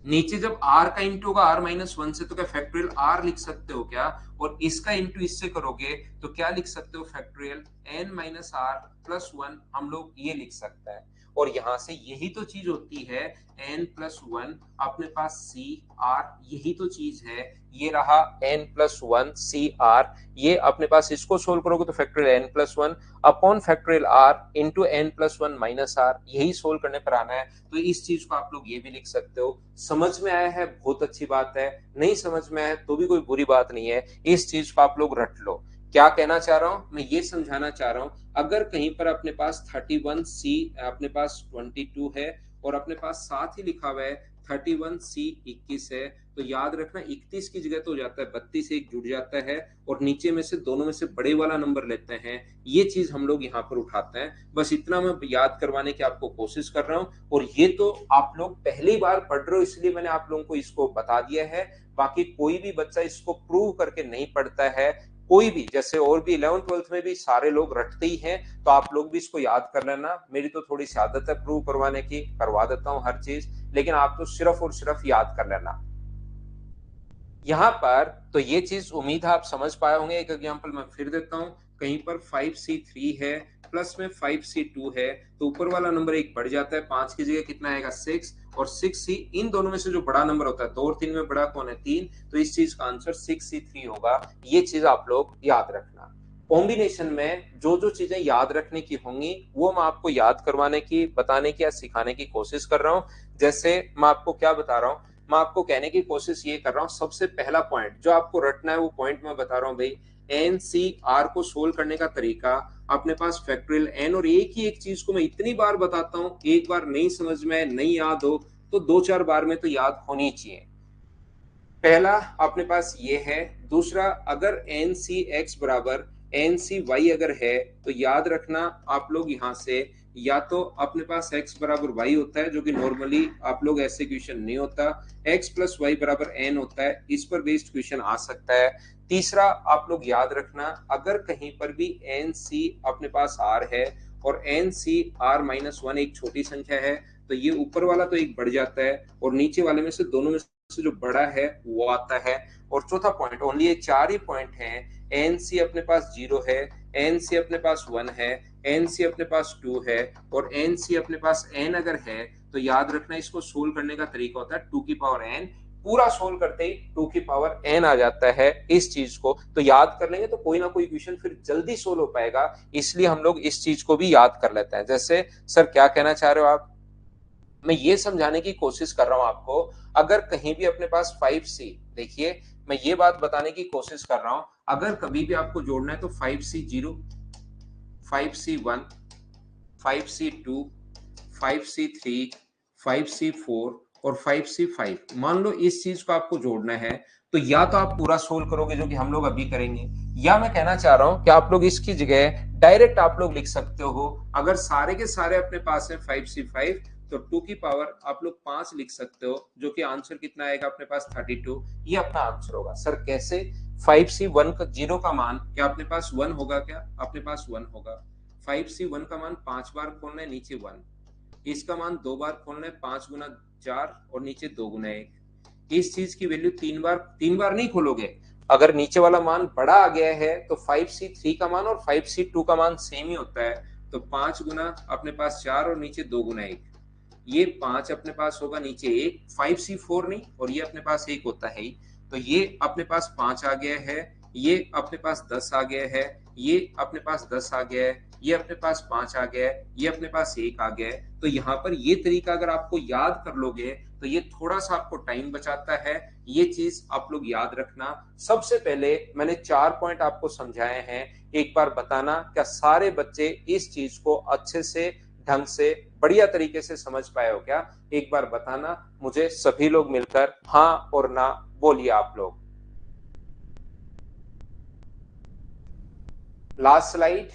नीचे जब r का इंटू होगा r-1 से, तो क्या फैक्टोरियल r लिख सकते हो क्या, और इसका इंटू इससे करोगे तो क्या लिख सकते हो, फैक्टोरियल n-r+1 हम लोग ये लिख सकते हैं। और यहां से यही तो चीज होती है n+1 अपने पास cr, यही तो चीज है, ये रहा n+1 cr, ये अपने पास इसको सोल्व करोगे तो factorial n+1 upon factorial r into n+1 minus r, यही सोल्व करने पर आना है। तो इस चीज को आप लोग ये भी लिख सकते हो। समझ में आया है बहुत अच्छी बात है, नहीं समझ में आया तो भी कोई बुरी बात नहीं है, इस चीज को आप लोग रट लो। क्या कहना चाह रहा हूं, मैं ये समझाना चाह रहा हूं, अगर कहीं पर अपने पास 31C अपने पास 22 है और अपने पास साथ ही लिखा हुआ है 31C 21 है, तो याद रखना 31 की जगह तो हो जाता है 32 से एक जुड़ जाता है और नीचे में से दोनों में से बड़े वाला नंबर लेते हैं, ये चीज हम लोग यहाँ पर उठाते हैं। बस इतना मैं याद करवाने की आपको कोशिश कर रहा हूँ, और ये तो आप लोग पहली बार पढ़ रहे हो इसलिए मैंने आप लोगों को इसको बता दिया है। बाकी कोई भी बच्चा इसको प्रूव करके नहीं पढ़ता है, कोई भी, जैसे और भी 11th-12th में भी सारे लोग रटते ही हैं, तो आप लोग भी इसको याद कर लेना। मेरी तो थोड़ी सी आदत है प्रूव करवाने की, करवा देता हूं हर चीज, लेकिन आप तो सिर्फ और सिर्फ याद कर लेना। यहाँ पर तो ये चीज उम्मीद है आप समझ पाए होंगे। एक एग्जांपल मैं फिर देता हूँ, कहीं पर 5C3 है प्लस में 5C2 है, तो ऊपर वाला नंबर एक बढ़ जाता है, 5 की जगह कितना आएगा 6, और 6C इन दोनों में से जो बड़ा नंबर होता है, 2 और 3 में बड़ा कौन है 3, तो इस चीज का आंसर 6C3 होगा। ये चीज आप लोग याद रखना। कॉम्बिनेशन में जो जो चीजें याद रखने की होंगी वो मैं आपको याद करवाने की, बताने की या सिखाने की कोशिश कर रहा हूँ। जैसे मैं आपको क्या बता रहा हूँ, मैं आपको कहने की कोशिश ये कर रहा हूँ, सबसे पहला पॉइंट जो आपको रटना है वो पॉइंट मैं बता रहा हूँ भाई, NCR को सोल्व करने का तरीका अपने पास फैक्टोरियल n, और एक ही एक चीज को मैं इतनी बार बताता हूँ, एक बार नहीं समझ में नहीं याद हो तो 2-4 बार में तो याद होनी चाहिए। पहला अपने पास ये है। दूसरा, अगर NCX बराबर NCY अगर है तो याद रखना आप लोग यहाँ से, या तो अपने पास x बराबर y होता है, जो कि नॉर्मली आप लोग ऐसे क्वेश्चन नहीं होता, x प्लस वाई बराबर n होता है, इस पर बेस्ड क्वेश्चन आ सकता है। तीसरा आप लोग याद रखना, अगर कहीं पर भी NC अपने पास r है और NCR-1 एक छोटी संख्या है, तो ये ऊपर वाला तो एक बढ़ जाता है और नीचे वाले में से दोनों में से जो बड़ा है वो आता है। और चौथा पॉइंट, ओनली ये 4 ही पॉइंट हैं, NC अपने पास 0 है, NC अपने पास 1 है, NC अपने पास 2 है, और NC अपने पास n अगर है, तो याद रखना इसको सोल्व करने का तरीका होता है 2 की पावर n, पूरा सोल्व करते ही 2 की पावर n आ जाता है। इस चीज को तो याद कर लेंगे तो कोई ना कोई क्वेश्चन फिर जल्दी सोल्व हो पाएगा, इसलिए हम लोग इस चीज को भी याद कर लेते हैं। जैसे सर क्या कहना चाह रहे हो आप, मैं ये समझाने की कोशिश कर रहा हूं आपको, अगर कहीं भी अपने पास 5C, देखिए मैं ये बात बताने की कोशिश कर रहा हूं, अगर कभी भी आपको जोड़ना है तो 5C0, 5C1, 5C2, 5C3, 5C4 और 5C5, मान लो इस चीज को आपको जोड़ना है, तो या तो आप पूरा सोल्व करोगे जो कि हम लोग अभी करेंगे, या मैं कहना चाह रहा हूं कि आप लोग इसकी जगह डायरेक्ट आप लोग लिख सकते हो, अगर सारे के सारे अपने पास है 5C5, तो 2 की पावर आप लोग 5 लिख सकते हो, जो कि आंसर कितना आएगा अपने पास 32, ये अपना आंसर होगा। सर कैसे, 5C1 का 0 का मान क्या अपने पास 1 होगा, क्या अपने पास 1 होगा, 5C1 का मान 5 बार खोलना है नीचे 1, इसका मान 2 बार खोलना है, 5 गुना 4 और नीचे 2 गुना 1, इस चीज की वैल्यू 3 बार नहीं खोलोगे, अगर नीचे वाला मान बड़ा आ गया है तो 5C3 का मान और 5C2 का मान सेम ही होता है, तो 5 गुना अपने पास 4 और नीचे 2 गुना 1, ये 5 अपने पास होगा नीचे 1, 5C4 नहीं, और ये अपने पास 1 होता है ही, तो ये अपने पास 5 आ गया है, ये अपने पास 10 आ गया है, ये अपने पास 10 आ गया है, ये अपने पास 5 आ गया है, ये अपने पास 1 आ गया है। तो यहाँ पर ये तरीका अगर आपको याद कर लोगे तो ये थोड़ा सा आपको टाइम बचाता है, ये चीज आप लोग याद रखना। सबसे पहले मैंने 4 पॉइंट आपको समझाए हैं, एक बार बताना क्या सारे बच्चे इस चीज को अच्छे से ढंग से बढ़िया तरीके से समझ पाए हो क्या, एक बार बताना मुझे, सभी लोग मिलकर हाँ और ना बोलिए आप लोग। लास्ट स्लाइड,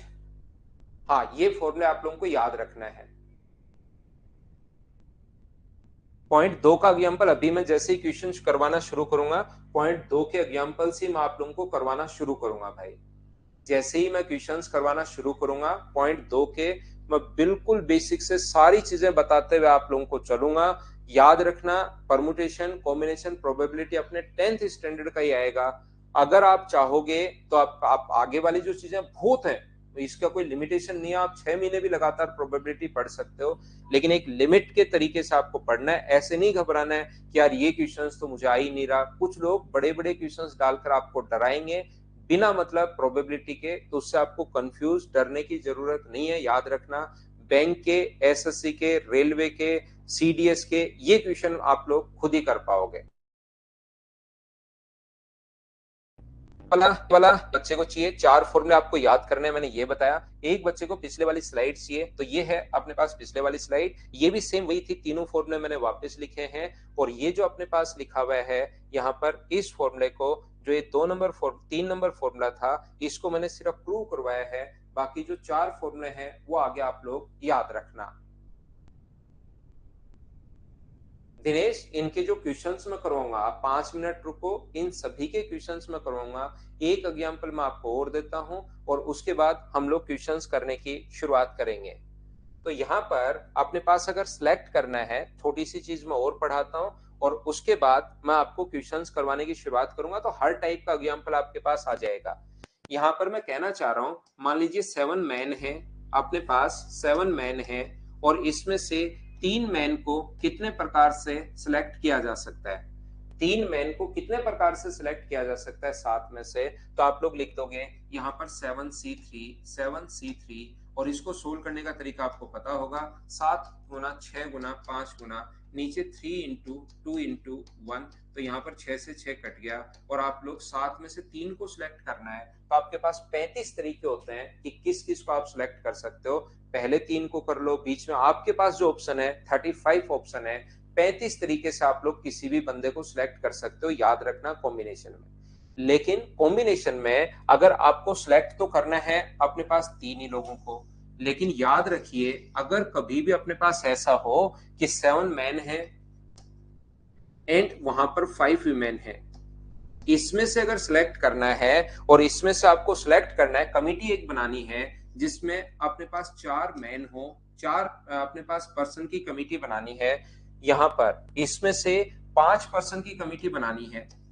हाँ ये फॉर्मूला आप लोगों को याद रखना है। पॉइंट 2 का एग्जाम्पल अभी मैं जैसे ही क्वेश्चन करवाना शुरू करूंगा, पॉइंट 2 के एग्जाम्पल से मैं आप लोगों को करवाना शुरू करूंगा भाई, जैसे ही मैं क्वेश्चंस करवाना शुरू करूंगा पॉइंट 2 के, मैं बिल्कुल बेसिक से सारी चीजें बताते हुए आप लोगों को चलूंगा, याद रखना, परमुटेशन, कॉम्बिनेशन, प्रोबेबिलिटी अपने 10th स्टैंडर्ड का ही आएगा। अगर आप चाहोगे तो आप आगे वाली जो चीजें बहुत है, तो इसका कोई लिमिटेशन नहीं है, आप 6 महीने भी लगातार प्रोबेबिलिटी पढ़ सकते हो, लेकिन एक लिमिट के तरीके से आपको पढ़ना है। ऐसे नहीं घबराना है कि यार ये क्वेश्चंस तो मुझे आ ही नहीं रहा। कुछ लोग बड़े बड़े क्वेश्चंस डालकर आपको डराएंगे बिना मतलब प्रोबेबिलिटी के, तो उससे आपको कंफ्यूज, डरने की जरूरत नहीं है। याद रखना, बैंक के, एसएससी के, रेलवे के, सीडीएस के ये क्वेश्चन आप लोग खुद ही कर पाओगे। वाला वाला बच्चे को चाहिए 4 फॉर्मूले आपको याद करने हैं, मैंने ये बताया। एक बच्चे को पिछले वाली स्लाइड चाहिए, तो ये है अपने पास पिछले वाली स्लाइड, ये भी सेम वही थी, तीनों फॉर्मूले मैंने वापस लिखे हैं। और ये जो अपने पास लिखा हुआ है यहाँ पर, इस फॉर्मूले को, जो ये 3 नंबर फॉर्मूला था, इसको मैंने सिर्फ प्रूव करवाया है। बाकी जो 4 फॉर्मूले हैं वो आगे आप लोग याद रखना। दिनेश, इनके जो क्वेश्चंस मैं करवाऊंगा, आप 5 मिनट रुको, इन सभी के क्वेश्चंस मैं करवाऊंगा। एक एग्जाम्पल मैं आपको और देता हूं, और उसके बाद हम लोग क्वेश्चंस करने की शुरुआत करेंगे। तो यहाँ पर अपने पास अगर सिलेक्ट करना है, छोटी सी चीज मैं और पढ़ाता हूँ, और उसके बाद मैं आपको क्वेश्चंस करवाने की शुरुआत करूंगा, तो हर टाइप का एग्जाम्पल आपके पास आ जाएगा। यहाँ पर मैं कहना चाह रहा हूँ, मान लीजिए 7 मैन है, अपने पास 7 मैन है, और इसमें से 3 मैन को कितने प्रकार से सिलेक्ट किया जा सकता है? 3 मैन को कितने प्रकार से सिलेक्ट किया जा सकता है 7 में से? तो आप लोग लिख दोगे यहाँ पर 7C3, और इसको सोल्व करने का तरीका आपको पता होगा, 7 गुना 6 गुना 5 गुना, नीचे 3 इंटू 2 इंटू 1, तो यहाँ पर 6 से 6 कट गया, और आप लोग 7 में से 3 को सिलेक्ट करना है। तो आपके पास 35 तरीके होते हैं कि किस किस को आप सिलेक्ट कर सकते हो। पहले 3 को कर लो, बीच में आपके पास जो ऑप्शन है 35 ऑप्शन है, 35 तरीके से आप लोग किसी भी बंदे को सिलेक्ट कर सकते हो। याद रखना कॉम्बिनेशन में, लेकिन कॉम्बिनेशन में अगर आपको सिलेक्ट तो करना है अपने पास 3 ही लोगों को, लेकिन याद रखिए अगर कभी भी अपने पास ऐसा हो कि 7 मैन है एंड वहां पर 5 वीमेन है, इसमें से अगर सिलेक्ट करना है, और इसमें से आपको सिलेक्ट करना है, कमिटी एक बनानी है जिसमें अपने पास 4 मैन हो, 4 अपने पास पर्सन की कमिटी बनानी है। यहां पर इसमें से 5 पर्सन की कमिटी बनानी है।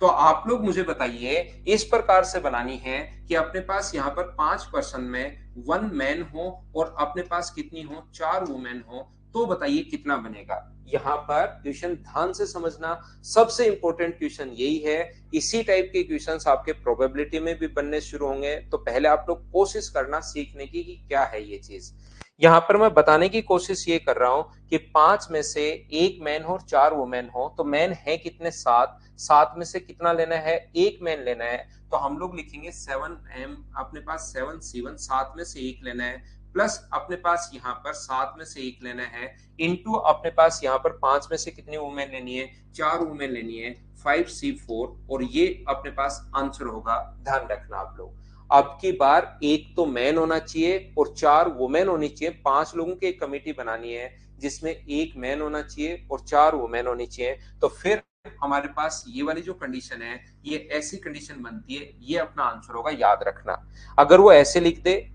तो आप लोग मुझे बताइए, इस प्रकार से बनानी है कि अपने पास यहाँ पर 5 पर्सन में 1 मैन हो, और अपने पास कितनी हो, 4 वुमेन हो, तो बताइए कितना बनेगा। यहाँ पर क्वेश्चन ध्यान से समझना, सबसे इंपॉर्टेंट क्वेश्चन यही है। इसी टाइप के क्वेश्चंस आपके प्रोबेबिलिटी में भी बनने शुरू होंगे, तो पहले आप लोग कोशिश करना सीखने की कि क्या है ये चीज। यहाँ पर मैं बताने की कोशिश ये कर रहा हूं कि 5 में से 1 मैन हो और 4 वुमेन हो, तो मैन है कितने, 7, 7 में से कितना लेना है, 1 मैन लेना है। तो हम लोग लिखेंगे 7M, अपने पास 7C1, 7 में से 1 लेना है, प्लस अपने पास यहाँ पर 7 में से 1 लेना है, इंटू अपने पास यहाँ पर 5 में से कितनी वुमेन लेनी है, 4 वुमेन लेनी है, 5C4, और ये अपने पास आंसर होगा। ध्यान रखना आप लोग, अब की बार एक तो मैन होना चाहिए और 4 वुमेन होनी चाहिए। 5 लोगों की एक कमेटी बनानी है जिसमें 1 मैन होना चाहिए और 4 वुमेन होनी चाहिए। तो फिर हमारे पास ये वाली जो कंडीशन है, ये ऐसी कंडीशन बनती है, ये अपना आंसर होगा। याद रखना, अगर वो ऐसे लिख दे,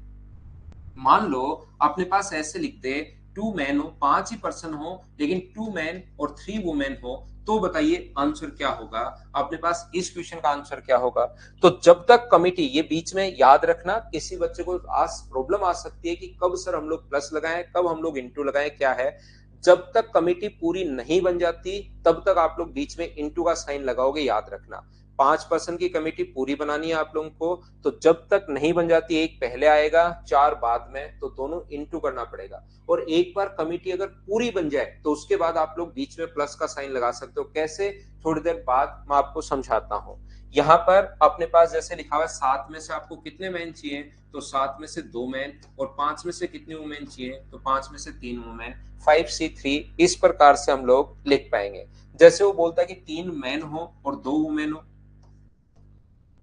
मान लो अपने पास ऐसे लिख दे, 2 मैन हो, 5 ही पर्सन हो, लेकिन 2 मैन और 3 वुमेन हो, तो बताइए आंसर क्या होगा। अपने पास इस क्वेश्चन का आंसर क्या होगा। तो जब तक कमिटी, ये बीच में याद रखना, किसी बच्चे को आज प्रॉब्लम आ सकती है कि कब सर हम लोग प्लस लगाएं, कब हम लोग इंटू लगाएं, क्या है। जब तक कमिटी पूरी नहीं बन जाती तब तक आप लोग बीच में इंटू का साइन लगाओगे। याद रखना, 5 पर्सन की कमेटी पूरी बनानी है आप लोगों को, तो जब तक नहीं बन जाती, एक पहले आएगा 4 बाद में, तो दोनों इंटू करना पड़ेगा। और एक बार कमेटी अगर पूरी बन जाए तो उसके बाद आप लोग बीच में प्लस का साइन लगा सकते हो। कैसे, थोड़ी देर बाद मैं आपको समझाता हूं। यहाँ पर अपने पास जैसे लिखा हुआ है, 7 में से आपको कितने मैन चाहिए, तो 7 में से 2 मैन, और 5 में से कितनी वुमेन चाहिए, तो 5 में से 3 वुमेन, 5C3। इस प्रकार से हम लोग लिख पाएंगे। जैसे वो बोलता है कि 3 मैन हो और 2 वुमेन हो,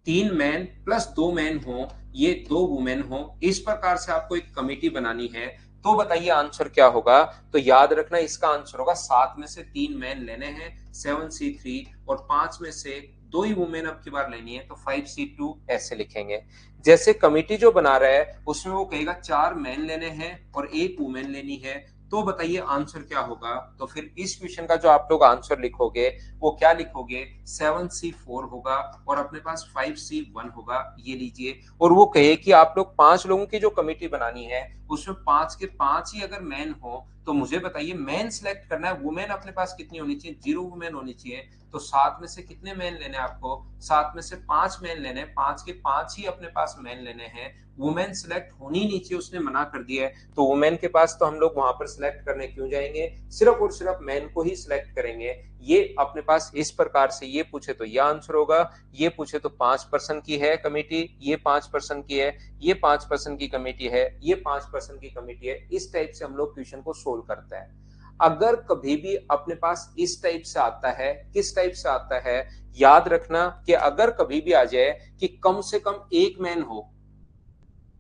3 मैन प्लस 2 मैन हो, ये 2 वुमेन हो, इस प्रकार से आपको एक कमेटी बनानी है। तो बताइए आंसर क्या होगा। तो याद रखना, इसका आंसर होगा 7 में से 3 मैन लेने हैं, 7C3, और 5 में से 2 ही वुमेन अब की बार लेनी है, तो 5C2 ऐसे लिखेंगे। जैसे कमेटी जो बना रहा है उसमें वो कहेगा 4 मैन लेने हैं और 1 वुमेन लेनी है, तो बताइए आंसर क्या होगा। तो फिर इस क्वेश्चन का जो आप लोग आंसर लिखोगे वो क्या लिखोगे, 7C4 होगा और अपने पास 5C1 होगा, ये लीजिए। और वो कहे कि आप लोग 5 लोगों की जो कमेटी बनानी है उसमें 5 के 5 ही अगर मैन हो, तो मुझे बताइए मैन सिलेक्ट करना है, वुमेन अपने पास कितनी होनी चाहिए, 0 वुमेन होनी चाहिए। तो 7 में से कितने मैन लेने हैं आपको, 7 में से 5 मैन लेने हैं, 5 के 5 ही अपने पास मैन लेने हैं। वुमेन सिलेक्ट होनी नहीं चाहिए, उसने मना कर दिया है, तो वुमेन के पास तो हम लोग वहां पर सिलेक्ट करने क्यों जाएंगे, सिर्फ और सिर्फ मैन को ही सिलेक्ट करेंगे। ये अपने पास इस प्रकार से ये पूछे तो यह आंसर होगा, ये पूछे तो 5% की है कमेटी, ये 5% की है, ये 5% की कमेटी है, ये 5% की कमेटी है। इस टाइप से हम लोग क्वेश्चन को सोल्व करते हैं। अगर कभी भी अपने पास इस टाइप से आता है, किस टाइप से आता है, याद रखना कि अगर कभी भी आ जाए कि कम से कम एक मैन हो,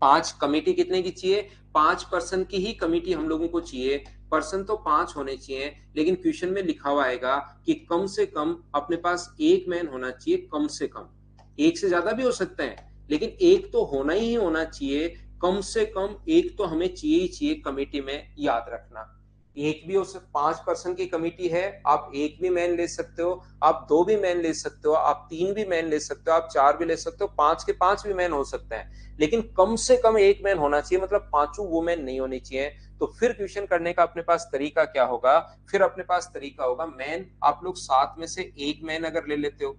5 कमेटी कितने की चाहिए, 5% की ही कमेटी हम लोगों को चाहिए। पर्सन तो 5 होने चाहिए, लेकिन क्वेश्चन में लिखा हुआ आएगा कि कम से कम अपने पास एक मैन होना चाहिए, कम से कम। एक से ज्यादा भी हो सकते हैं, लेकिन एक तो होना ही होना चाहिए, कम से कम एक तो हमें चाहिए ही चाहिए कमेटी में, याद रखना। एक भी हो सकता, 5% की कमेटी है, आप एक भी मैन ले सकते हो, आप दो भी मैन ले सकते हो, आप तीन भी मैन ले सकते हो, आप चार भी ले सकते हो, 5 के 5 भी मैन हो सकते हैं, लेकिन कम से कम एक मैन होना चाहिए, मतलब पांचों वुमेन नहीं होनी चाहिए। तो फिर क्वेश्चन करने का अपने पास तरीका क्या होगा, फिर अपने पास तरीका होगा मैन, आप लोग 7 में से एक मैन अगर ले लेते हो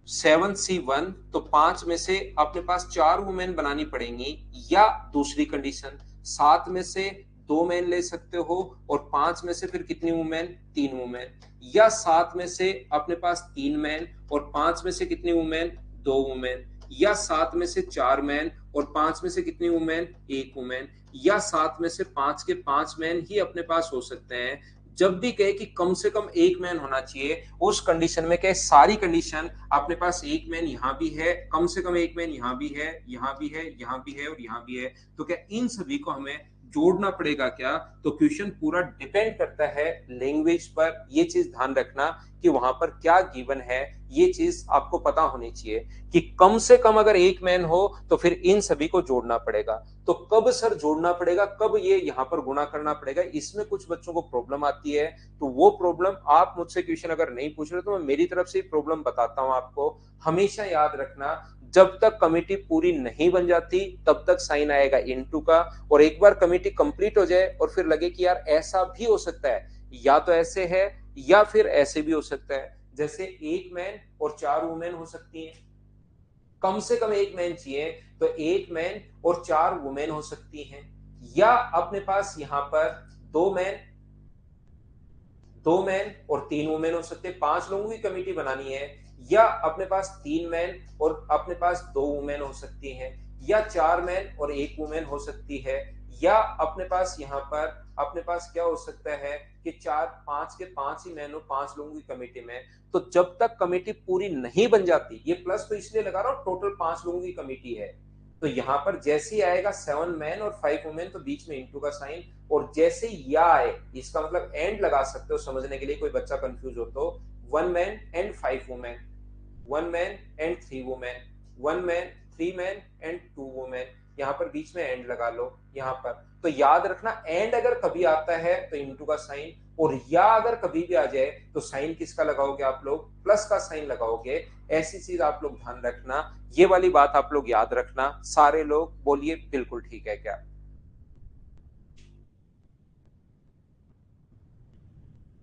7C1, तो 5 में से अपने पास 4 वुमेन बनानी पड़ेंगी, या दूसरी कंडीशन 7 में से 2 मैन ले सकते हो और 5 में से फिर कितनी वुमेन, 3 वुमेन, या 7 में से अपने पास 3 मैन और 5 में से कितनी वुमेन, 2 वुमेन, या 7 में से 4 मैन और 5 में से कितनी वुमेन, 1 वुमेन, या 7 में से 5 के 5 मैन ही अपने पास हो सकते हैं। जब भी कहे कि कम से कम एक मैन होना चाहिए, उस कंडीशन में कहे सारी कंडीशन अपने पास एक मैन यहां भी है, कम से कम एक मैन यहां भी है, यहां भी है, यहां भी है और यहां भी है, तो क्या इन सभी को हमें जोड़ना पड़ेगा क्या। तो क्वेश्चन पूरा डिपेंड करता है लैंग्वेज पर, ये चीज ध्यान रखना कि वहां पर क्या गिवन है, ये चीज आपको पता होनी चाहिए कि कम से कम अगर एक मैन हो तो फिर इन सभी को जोड़ना पड़ेगा। तो कब सर जोड़ना पड़ेगा, कब ये यहां पर गुणा करना पड़ेगा, इसमें कुछ बच्चों को प्रॉब्लम आती है। तो वो प्रॉब्लम आप मुझसे क्वेश्चन अगर नहीं पूछ रहे तो मैं मेरी तरफ से प्रॉब्लम बताता हूं आपको। हमेशा याद रखना, जब तक कमेटी पूरी नहीं बन जाती तब तक साइन आएगा इनटू का, और एक बार कमेटी कंप्लीट हो जाए और फिर लगे कि यार ऐसा भी हो सकता है, या तो ऐसे है या फिर ऐसे भी हो सकता है, जैसे एक मैन और 4 वुमेन हो सकती हैं, कम से कम एक मैन चाहिए, तो एक मैन और 4 वुमेन हो सकती हैं, या अपने पास यहां पर दो मैन, 2 मैन और 3 वुमेन हो सकते हैं, 5 लोगों की कमेटी बनानी है, या अपने पास 3 मैन और अपने पास 2 वुमेन हो सकती हैं, या 4 मैन और 1 वुमेन हो सकती है, या अपने पास यहाँ पर अपने पास क्या हो सकता है कि 5 के 5 ही मैन हो 5 लोगों की कमेटी में। तो जब तक कमेटी पूरी नहीं बन जाती, ये प्लस तो इसलिए लगा रहा हूं टोटल 5 लोगों की कमेटी है, तो यहाँ पर जैसे ही आएगा 7 मैन और 5 वुमेन, तो बीच में इंटू का साइन, और जैसे या आए, इसका मतलब एंड लगा सकते हो समझने के लिए, कोई बच्चा कंफ्यूज हो तो 1 man and 5 women, 1 man and 3 women, 1 man 3 man and 2 women, यहाँ पर बीच में एंड लगा लो यहाँ पर। तो याद रखना एंड अगर कभी आता है तो इंटू का साइन, और या अगर कभी भी आ जाए तो साइन किसका लगाओगे आप लोग, प्लस का साइन लगाओगे। ऐसी चीज आप लोग ध्यान रखना, ये वाली बात आप लोग याद रखना। सारे लोग बोलिए बिल्कुल ठीक है क्या।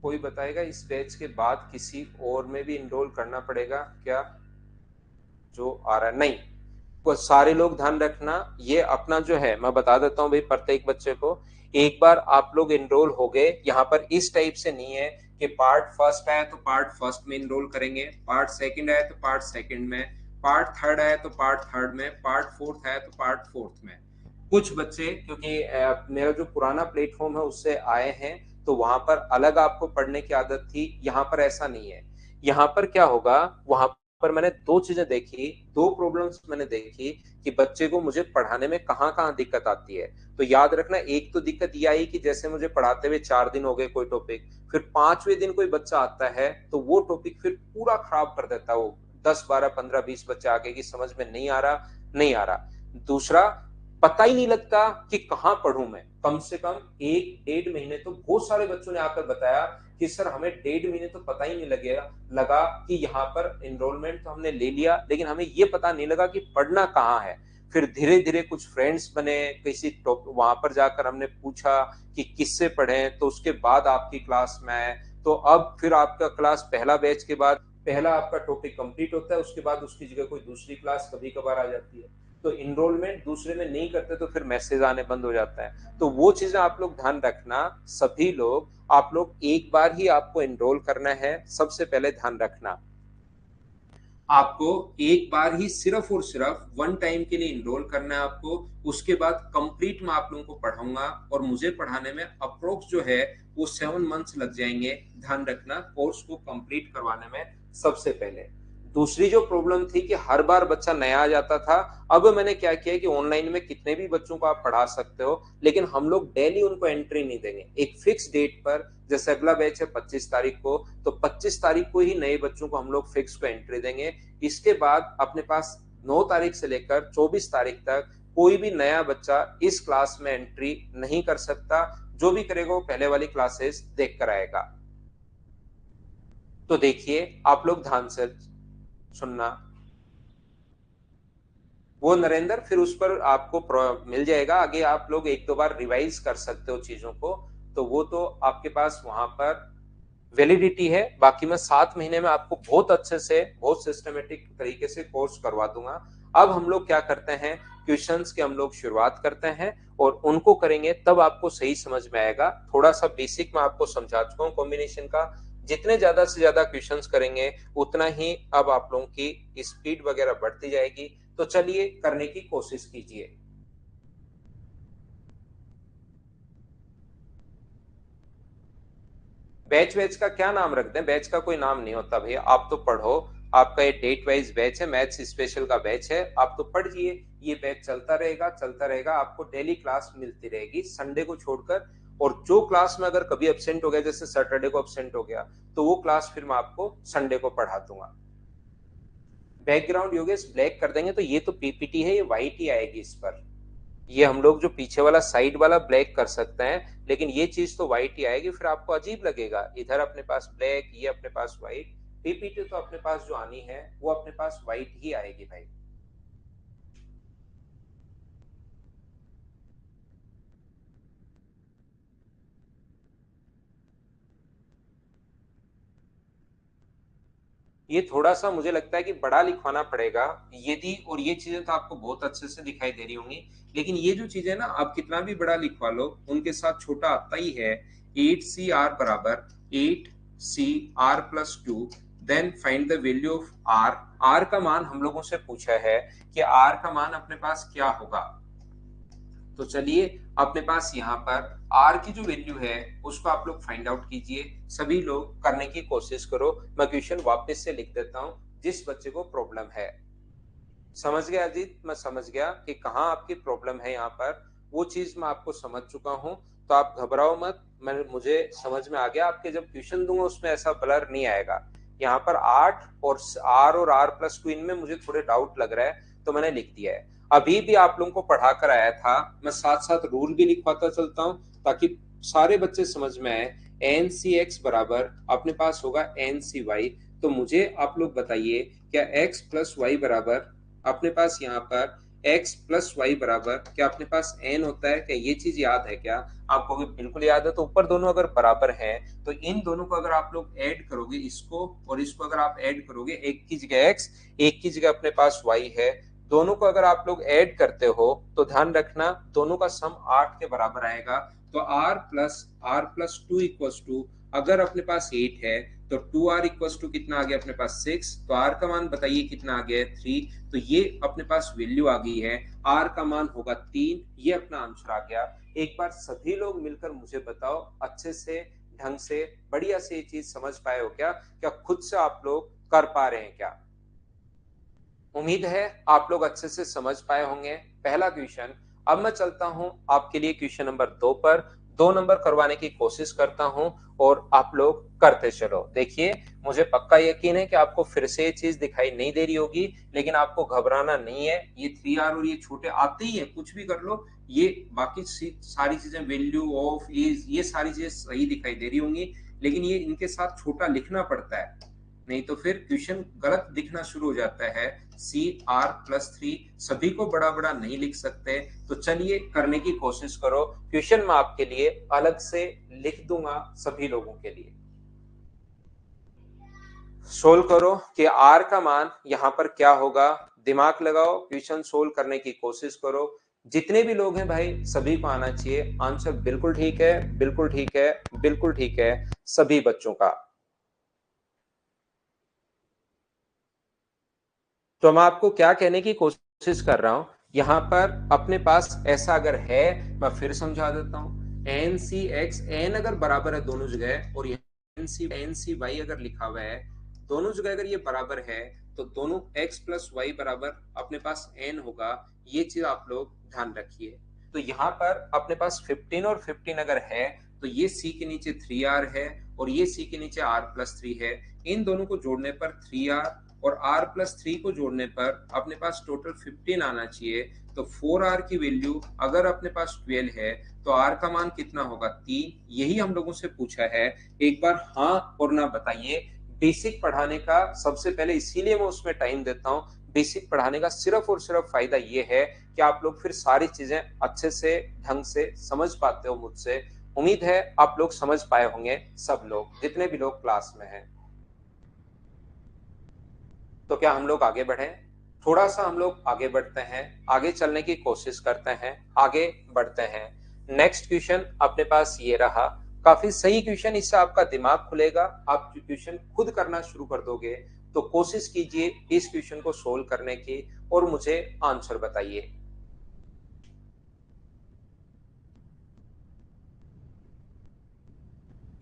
कोई बताएगा इस बैच के बाद किसी और में भी इनरोल करना पड़ेगा क्या, जो आ रहा है नहीं। तो सारे लोग ध्यान रखना, ये अपना जो है मैं बता देता हूँ भाई प्रत्येक बच्चे को, एक बार आप लोग इनरोल हो गए, यहाँ पर इस टाइप से नहीं है कि पार्ट फर्स्ट आया तो पार्ट फर्स्ट में इनरोल करेंगे, पार्ट सेकंड आया तो पार्ट सेकंड में, पार्ट थर्ड आया तो पार्ट थर्ड में, पार्ट फोर्थ आया तो पार्ट फोर्थ में। कुछ बच्चे क्योंकि मेरा जो पुराना प्लेटफॉर्म है उससे आए हैं, तो वहां पर अलग आपको पढ़ने की आदत थी, यहाँ पर ऐसा नहीं है। यहाँ पर क्या होगा, वहां पर मैंने दो चीजें देखी, दो प्रॉब्लम्स मैंने देखी कि बच्चे को मुझे पढ़ाने में कहाँ कहाँ दिक्कत आती है। तो याद रखना, एक तो दिक्कत ये आई कि जैसे मुझे पढ़ाते हुए 4 दिन हो गए कोई टॉपिक, फिर 5वें दिन कोई बच्चा आता है तो वो टॉपिक फिर पूरा खराब कर देता है, वो 10 12 15 20 बच्चे आगे की समझ में नहीं आ रहा, नहीं आ रहा। दूसरा, पता ही नहीं लगता कि कहाँ पढ़ूं मैं। कम से कम 1-1.5 महीने तो बहुत सारे बच्चों ने आकर बताया कि सर हमें 1.5 महीने तो पता ही नहीं लगा कि यहाँ पर एनरोलमेंट तो हमने ले लिया, लेकिन हमें ये पता नहीं लगा कि पढ़ना कहाँ है। फिर धीरे धीरे कुछ फ्रेंड्स बने, किसी टॉप वहां पर जाकर हमने पूछा कि किससे पढ़ें, तो उसके बाद आपकी क्लास में आए। तो अब फिर आपका क्लास पहला बैच के बाद पहला आपका टॉपिक कंप्लीट होता है, उसके बाद उसकी जगह कोई दूसरी क्लास कभी कभार आ जाती है। तो इनरोलमेंट दूसरे में नहीं करते तो फिर मैसेज आने बंद हो जाता है। तो वो चीजें आप लोग ध्यान रखना। सभी लोग आप लोग एक बार ही आपको एनरोल करना है, सबसे पहले ध्यान रखना। आपको एक बार ही सिर्फ और सिर्फ वन टाइम के लिए इनरोल करना है आपको। उसके बाद कंप्लीट मैं आप लोगों को पढ़ाऊंगा और मुझे पढ़ाने में अप्रोक्स जो है वो 7 मंथ्स लग जाएंगे। ध्यान रखना कोर्स को कंप्लीट करवाने में सबसे पहले। दूसरी जो प्रॉब्लम थी कि हर बार बच्चा नया आ जाता था। अब मैंने क्या किया कि ऑनलाइन में कितने भी बच्चों को आप पढ़ा सकते हो, लेकिन हम लोग डेली उनको एंट्री नहीं देंगे। एक फिक्स डेट पर, जैसे अगला बैच है 25 तारीख को, तो 25 तारीख को ही नए बच्चों को हम लोग फिक्स को एंट्री देंगे। इसके बाद अपने पास 9 तारीख से लेकर 24 तारीख तक कोई भी नया बच्चा इस क्लास में एंट्री नहीं कर सकता। जो भी करेगा वो पहले वाली क्लासेस देख कर आएगा। तो देखिए आप लोग ध्यान से सुनना। वो नरेंद्र फिर उस पर आपको मिल जाएगा, आगे आप लोग एक दो बार रिवाइज कर सकते हो चीजों को। तो वो तो आपके पास वहां पर वैलिडिटी है। बाकी मैं 7 महीने में आपको बहुत अच्छे से बहुत सिस्टमेटिक तरीके से कोर्स करवा दूंगा। अब हम लोग क्या करते हैं, क्वेश्चंस के हम लोग शुरुआत करते हैं और उनको करेंगे तब आपको सही समझ में आएगा। थोड़ा सा बेसिक मैं आपको समझा चुका हूँ कॉम्बिनेशन का। जितने ज्यादा से ज्यादा क्वेश्चंस करेंगे उतना ही अब आप लोगों की स्पीड वगैरह बढ़ती जाएगी। तो चलिए करने की कोशिश कीजिए। बैच वैच का क्या नाम रख दें? बैच का कोई नाम नहीं होता भैया, आप तो पढ़ो। आपका ये डेट वाइज बैच है, मैथ्स स्पेशल का बैच है, आप तो पढ़िए। ये बैच चलता रहेगा चलता रहेगा, आपको डेली क्लास मिलती रहेगी संडे को छोड़कर। और जो क्लास में अगर कभी एब्सेंट हो गया, जैसे सैटरडे को एब्सेंट हो गया, तो वो क्लास फिर मैं आपको संडे को पढ़ा दूंगा। बैकग्राउंड योगेश ब्लैक कर देंगे, तो ये तो पीपीटी है, ये व्हाइट ही आएगी इस पर। ये हम लोग जो पीछे वाला साइड वाला ब्लैक कर सकते हैं, लेकिन ये चीज तो व्हाइट ही आएगी, फिर आपको अजीब लगेगा। इधर अपने पास ब्लैक, ये अपने पास व्हाइट। पीपीटी तो अपने पास जो आनी है वो अपने पास व्हाइट ही आएगी भाई। ये थोड़ा सा मुझे लगता है कि बड़ा लिखवाना पड़ेगा यदि, और ये चीजें तो आपको बहुत अच्छे से दिखाई दे रही होंगी। लेकिन ये जो चीजें ना, आप कितना भी बड़ा लिखवा लो उनके साथ छोटा आता ही है। 8CR बराबर 8CR+2, then find the value of R. R का मान हम लोगों से पूछा है कि आर का मान अपने पास क्या होगा। तो चलिए अपने पास यहाँ पर आर की जो वैल्यू है उसको आप लोग फाइंड आउट कीजिए। सभी लोग करने की कोशिश करो। मैं क्वेश्चन वापस से लिख देता हूँ जिस बच्चे को प्रॉब्लम है। समझ गया अजीत? मैं समझ गया कि कहाँ आपकी प्रॉब्लम है। यहाँ पर वो चीज मैं आपको समझ चुका हूँ, तो आप घबराओ मत। मुझे समझ में आ गया। आपके जब ट्यूशन दूंगा उसमें ऐसा ब्लर नहीं आएगा। यहाँ पर 8 और R+2 इनमें मुझे थोड़े डाउट लग रहा है, तो मैंने लिख दिया है। अभी भी आप लोगों को पढ़ा कर आया था, मैं साथ साथ रूल भी लिखवाता चलता हूँ ताकि सारे बच्चे समझ में आए। NC x बराबर अपने पास होगा NC y। तो मुझे आप लोग बताइए, क्या x+y बराबर अपने पास यहाँ पर x+y बराबर क्या अपने पास n होता है? क्या ये चीज याद है क्या आपको? बिल्कुल याद है। तो ऊपर दोनों अगर बराबर हैं तो इन दोनों को अगर आप लोग ऐड करोगे, इसको और इसको अगर आप ऐड करोगे, एक की जगह x, एक की जगह अपने पास y है, दोनों को अगर आप लोग ऐड करते हो तो ध्यान रखना दोनों का सम 8 के बराबर आएगा। तो R+R+2 अगर अपने पास 8 है तो 2R कितना आ गया अपने पास 6। तो R का मान बताइए कितना आ गया है 3। तो ये अपने पास वैल्यू आ गई है। R का मान होगा 3। ये अपना आंसर आ गया। एक बार सभी लोग मिलकर मुझे बताओ, अच्छे से ढंग से बढ़िया से ये चीज समझ पाए हो क्या? क्या खुद से आप लोग कर पा रहे हैं क्या? उम्मीद है आप लोग अच्छे से समझ पाए होंगे पहला क्वेश्चन। अब मैं चलता हूं आपके लिए क्वेश्चन नंबर 2 पर। 2 नंबर करवाने की कोशिश करता हूं और आप लोग करते चलो। देखिए, मुझे पक्का यकीन है कि आपको फिर से ये चीज दिखाई नहीं दे रही होगी, लेकिन आपको घबराना नहीं है। ये 3R और ये छोटे आते ही है, कुछ भी कर लो। ये बाकी सारी चीजें, वैल्यू ऑफ, इज, ये सारी चीजें सही दिखाई दे रही होंगी, लेकिन ये इनके साथ छोटा लिखना पड़ता है, नहीं तो फिर क्वेश्चन गलत दिखना शुरू हो जाता है। CR+3 सभी को बड़ा बड़ा नहीं लिख सकते। तो चलिए करने की कोशिश करो। क्वेश्चन मैं आपके लिए अलग से लिख दूंगा सभी लोगों के लिए। सोल्व करो कि R का मान यहां पर क्या होगा। दिमाग लगाओ, क्वेश्चन सोल्व करने की कोशिश करो। जितने भी लोग हैं भाई, सभी को आना चाहिए। आंसर बिल्कुल ठीक है, बिल्कुल ठीक है, बिल्कुल ठीक है सभी बच्चों का। तो मैं आपको क्या कहने की कोशिश कर रहा हूं, यहां पर अपने पास ऐसा अगर है, मैं फिर समझा देता हूं। एन सी एक्स, एन अगर बराबर है दोनों जगह, और एन सी वाई अगर लिखा हुआ है दोनों जगह, अगर ये बराबर है तो दोनों x प्लस वाई बराबर अपने पास n होगा। ये चीज आप लोग ध्यान रखिए। तो यहाँ पर अपने पास 15 और 15 अगर है तो ये c के नीचे 3r है और ये c के नीचे r+3 है। इन दोनों को जोड़ने पर 3r और r+3 को जोड़ने पर अपने पास टोटल 15 आना चाहिए। तो 4r की वैल्यू अगर अपने पास 12 है तो r का मान कितना होगा, 3। यही हम लोगों से पूछा है। एक बार हाँ और ना बताइए। बेसिक पढ़ाने का सबसे पहले इसीलिए मैं उसमें टाइम देता हूँ। बेसिक पढ़ाने का सिर्फ और सिर्फ फायदा ये है कि आप लोग फिर सारी चीजें अच्छे से ढंग से समझ पाते हो मुझसे। उम्मीद है आप लोग समझ पाए होंगे, सब लोग जितने भी लोग क्लास में हैं। तो क्या हम लोग आगे बढ़े? थोड़ा सा हम लोग आगे बढ़ते हैं, आगे चलने की कोशिश करते हैं, आगे बढ़ते हैं। नेक्स्ट क्वेश्चन अपने पास ये रहा, काफी सही क्वेश्चन। इससे आपका दिमाग खुलेगा, आप क्वेश्चन खुद करना शुरू कर दोगे। तो कोशिश कीजिए इस क्वेश्चन को सोल्व करने की और मुझे आंसर बताइए।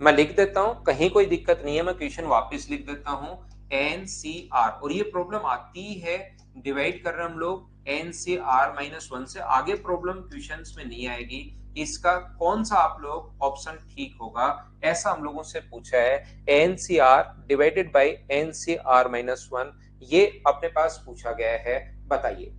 मैं लिख देता हूं, कहीं कोई दिक्कत नहीं है। मैं क्वेश्चन वापस लिख देता हूं। NCR, और ये प्रॉब्लम आती है, डिवाइड कर रहे हैं हम लोग NCR-1 से। आगे प्रॉब्लम क्वेश्चंस में नहीं आएगी। इसका कौन सा आप लोग ऑप्शन ठीक होगा, ऐसा हम लोगों से पूछा है। NCR डिवाइडेड बाई NCR-1, ये अपने पास पूछा गया है। बताइए।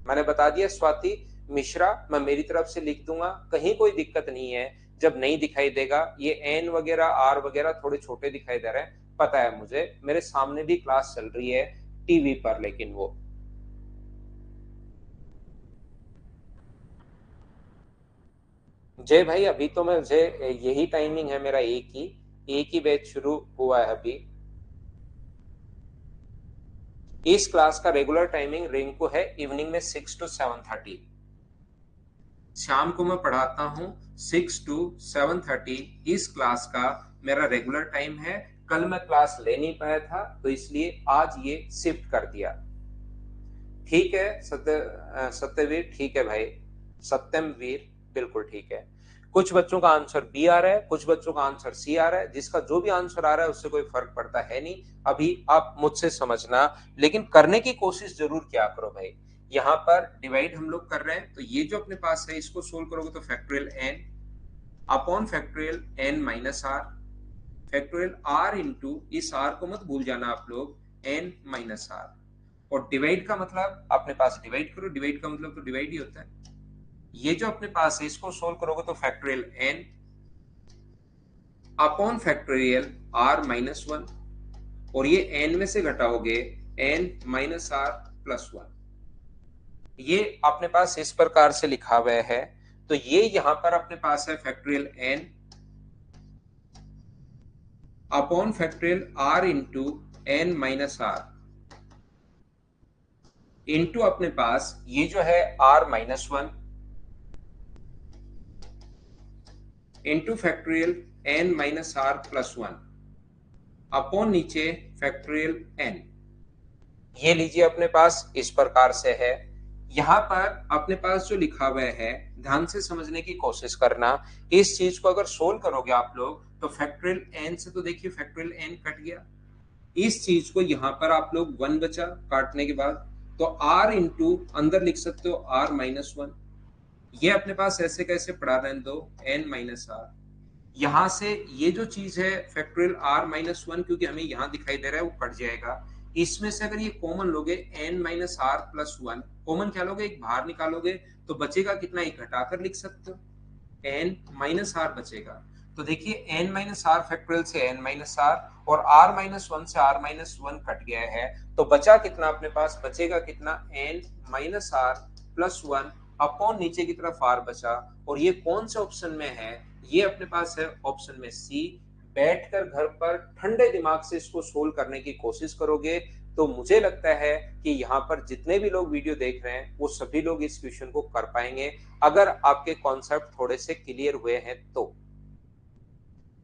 मैंने बता दिया स्वाति मिश्रा, मैं मेरी तरफ से लिख दूंगा, कहीं कोई दिक्कत नहीं है। जब नहीं दिखाई देगा, ये एन वगैरह आर वगैरह थोड़े छोटे दिखाई दे रहे हैं, पता है मुझे, मेरे सामने भी क्लास चल रही है टीवी पर, लेकिन वो जय भाई, अभी तो मुझे यही टाइमिंग है मेरा, एक ही बैच शुरू हुआ है अभी। इस क्लास का रेगुलर टाइमिंग रिंकू है इवनिंग में 6 to 7:30। शाम को मैं पढ़ाता हूँ 6 to 7:30। इस क्लास का मेरा रेगुलर टाइम है। कल मैं क्लास ले नहीं पाया था तो इसलिए आज ये शिफ्ट कर दिया। ठीक है सत्यवीर, ठीक है भाई, सत्यम वीर, बिल्कुल ठीक है। कुछ बच्चों का आंसर बी आ रहा है, कुछ बच्चों का आंसर सी आ रहा है। जिसका जो भी आंसर आ रहा है उससे कोई फर्क पड़ता है नहीं। अभी आप मुझसे समझना, लेकिन करने की कोशिश जरूर किया करो भाई। यहाँ पर डिवाइड हम लोग कर रहे हैं, तो ये जो अपने पास है इसको सोल्व करोगे तो factorial N upon factorial N minus R, factorial R into, इस आर को मत भूल जाना आप लोग, एन माइनस आर। और डिवाइड का मतलब अपने पास डिवाइड करो, डिवाइड का मतलब तो डिवाइड ही होता है। ये जो अपने पास है इसको सोल्व करोगे तो factorial N upon factorial r-1, और ये n में से घटाओगे n-r+1। ये अपने पास इस प्रकार से लिखा हुआ है। तो ये यहां पर अपने पास है factorial n upon factorial r into n-r into अपने पास ये जो है r-1 into factorial n-r+1 upon नीचे फैक्टोरियल n। ये लीजिए अपने पास इस प्रकार से है। यहाँ पर अपने पास जो लिखा हुआ है, ध्यान से समझने की कोशिश करना। इस चीज को अगर सोल्व करोगे आप लोग तो फैक्टोरियल एन से, तो देखिए फैक्टोरियल एन कट गया। इस चीज को यहाँ पर आप लोग 1 बचा काटने के बाद, तो r इंटू अंदर लिख सकते हो r-1। ये अपने पास ऐसे कैसे पड़ा रहने दो, n माइनस आर। यहां से ये जो चीज है फैक्टोरियल r माइनस वन, क्योंकि हमें यहां दिखाई दे रहा है, वो कट जाएगा। इसमें से अगर ये कॉमन लोगे n minus R plus one, common क्या लोगे, एक बाहर निकालोगे तो बचेगा कितना, एक घटाकर लिख सकते हो, n माइनस आर बचेगा। तो देखिए n माइनस आर फैक्टोरियल से n माइनस आर और r माइनस वन से r माइनस वन कट गया है, तो बचा कितना अपने पास, बचेगा कितना, n minus R plus one upon नीचे की तरफ r बचा। और ये कौन से ऑप्शन में है, ये अपने पास है ऑप्शन में सी। बैठकर घर पर ठंडे दिमाग से इसको सोल्व करने की कोशिश करोगे तो मुझे लगता है कि यहाँ पर जितने भी लोग वीडियो देख रहे हैं वो सभी लोग इस क्वेश्चन को कर पाएंगे, अगर आपके कॉन्सेप्ट थोड़े से क्लियर हुए हैं तो।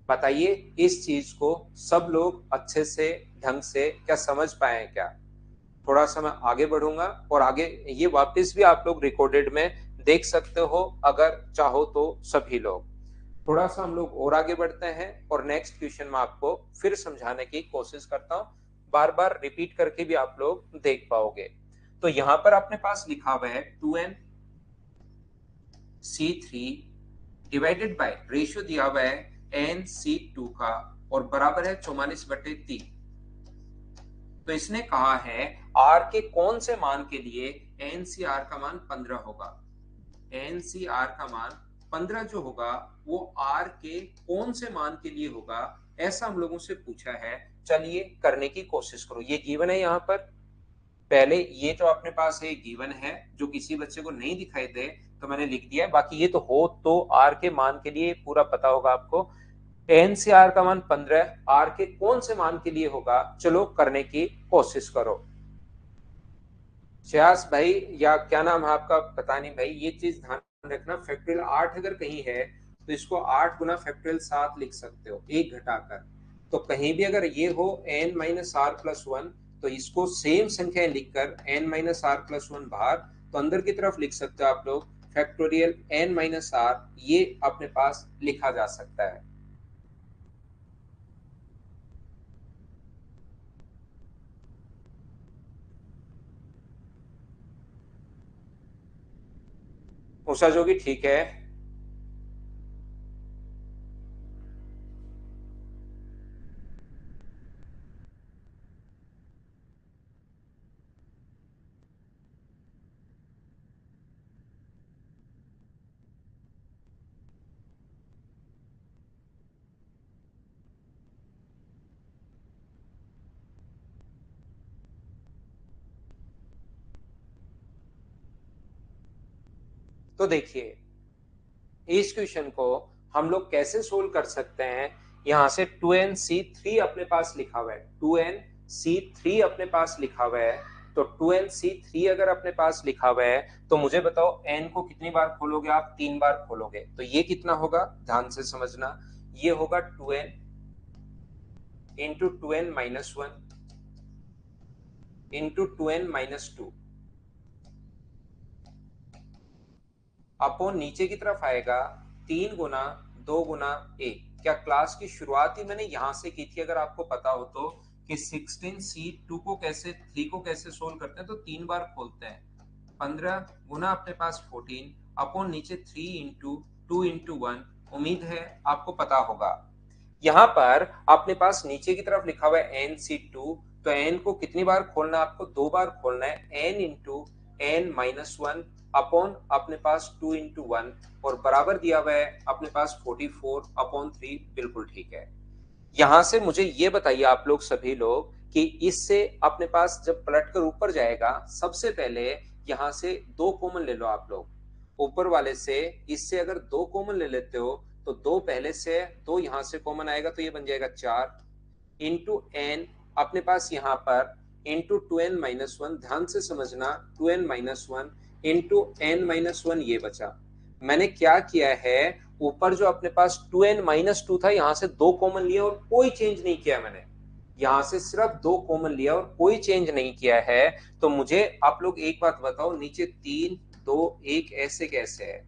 बताइए इस चीज को सब लोग अच्छे से ढंग से क्या समझ पाए क्या? थोड़ा सा मैं आगे बढ़ूंगा और आगे ये वापस भी आप लोग रिकॉर्डेड में देख सकते हो अगर चाहो तो सभी लोग। थोड़ा सा हम लोग और आगे बढ़ते हैं और नेक्स्ट क्वेश्चन में आपको फिर समझाने की कोशिश करता हूं, बार बार रिपीट करके भी आप लोग देख पाओगे। तो यहां पर अपने पास लिखा हुआ है 2n C3 divided by, ratio दिया हुआ है NC2 का और बराबर है 44/3। तो इसने कहा है R के कौन से मान के लिए NCR का मान 15 होगा। NCR का मान 15 जो होगा वो R के कौन से मान के लिए होगा, ऐसा हम लोगों से पूछा है। चलिए करने की कोशिश करो। ये गिवन है यहाँ पर, पहले ये जो अपने पास है गिवन है, जो किसी बच्चे को नहीं दिखाई दे तो मैंने लिख दिया है, बाकी ये तो हो तो R के मान के लिए पूरा पता होगा आपको। n से r का मान 15, r के कौन से मान के लिए होगा, चलो करने की कोशिश करो। श्यास भाई या क्या नाम है आपका, पता नहीं भाई, ये चीज ध्यान रखना, फैक्टोरियल 8 अगर कहीं है तो इसको 8 गुना फैक्टोरियल 7 लिख सकते हो, एक घटाकर। तो कहीं भी अगर ये हो n minus R plus one, तो इसको सेम संख्या लिखकर n minus R plus one बाहर, तो अंदर की तरफ लिख सकते हो आप लोग फैक्टोरियल n माइनस आर, ये अपने पास लिखा जा सकता है। उषा जोगी ठीक है। तो देखिए इस क्वेश्चन को हम लोग कैसे सोल्व कर सकते हैं। यहां से 2nc3 अपने पास लिखा हुआ है, 2nc3 अपने पास लिखा हुआ है। तो 2nc3 अगर अपने पास लिखा हुआ है तो मुझे बताओ n को कितनी बार खोलोगे आप, 3 बार खोलोगे, तो ये कितना होगा, ध्यान से समझना। ये होगा 2n into 2n minus one into 2n minus two upon नीचे की तरफ आएगा 3 गुना 2 गुना 1। क्या क्लास की शुरुआत ही मैंने यहां से की थी, अगर आपको पता हो तो, कि 16c2 को कैसे 3 को कैसे सोल्व करते हैं, तो 3 बार खोलते हैं, 15 गुना अपने पास 14 अपॉन नीचे 3 इंटू 2 इंटू 1। उम्मीद है आपको पता होगा। यहाँ पर अपने पास नीचे की तरफ लिखा हुआ है NC2, तो n को कितनी बार खोलना है, आपको 2 बार खोलना है, n into n minus one upon अपने पास 2 इंटू वन, और बराबर दिया हुआ है अपने पास 44 अपॉन 3। बिल्कुल ठीक है। यहां से मुझे ये बताइए आप लोग सभी लोग कि इससे अपने पास जब पलट कर ऊपर जाएगा, सबसे पहले यहां से 2 कॉमन ले लो आप लोग, ऊपर वाले से इससे अगर 2 कॉमन ले लेते हो तो 2 पहले से, 2 यहां से कॉमन आएगा तो ये बन जाएगा 4 इंटू एन अपने पास यहाँ पर इंटू 2n माइनस वन, ध्यान से समझना, 2n minus one into n minus one, ये बचा। मैंने क्या किया है, ऊपर जो अपने पास 2n माइनस टू था यहां से 2 कॉमन लिया और कोई चेंज नहीं किया मैंने, यहां से सिर्फ 2 कॉमन लिया और कोई चेंज नहीं किया है। तो मुझे आप लोग एक बात बताओ, नीचे 3 2 1 ऐसे कैसे है,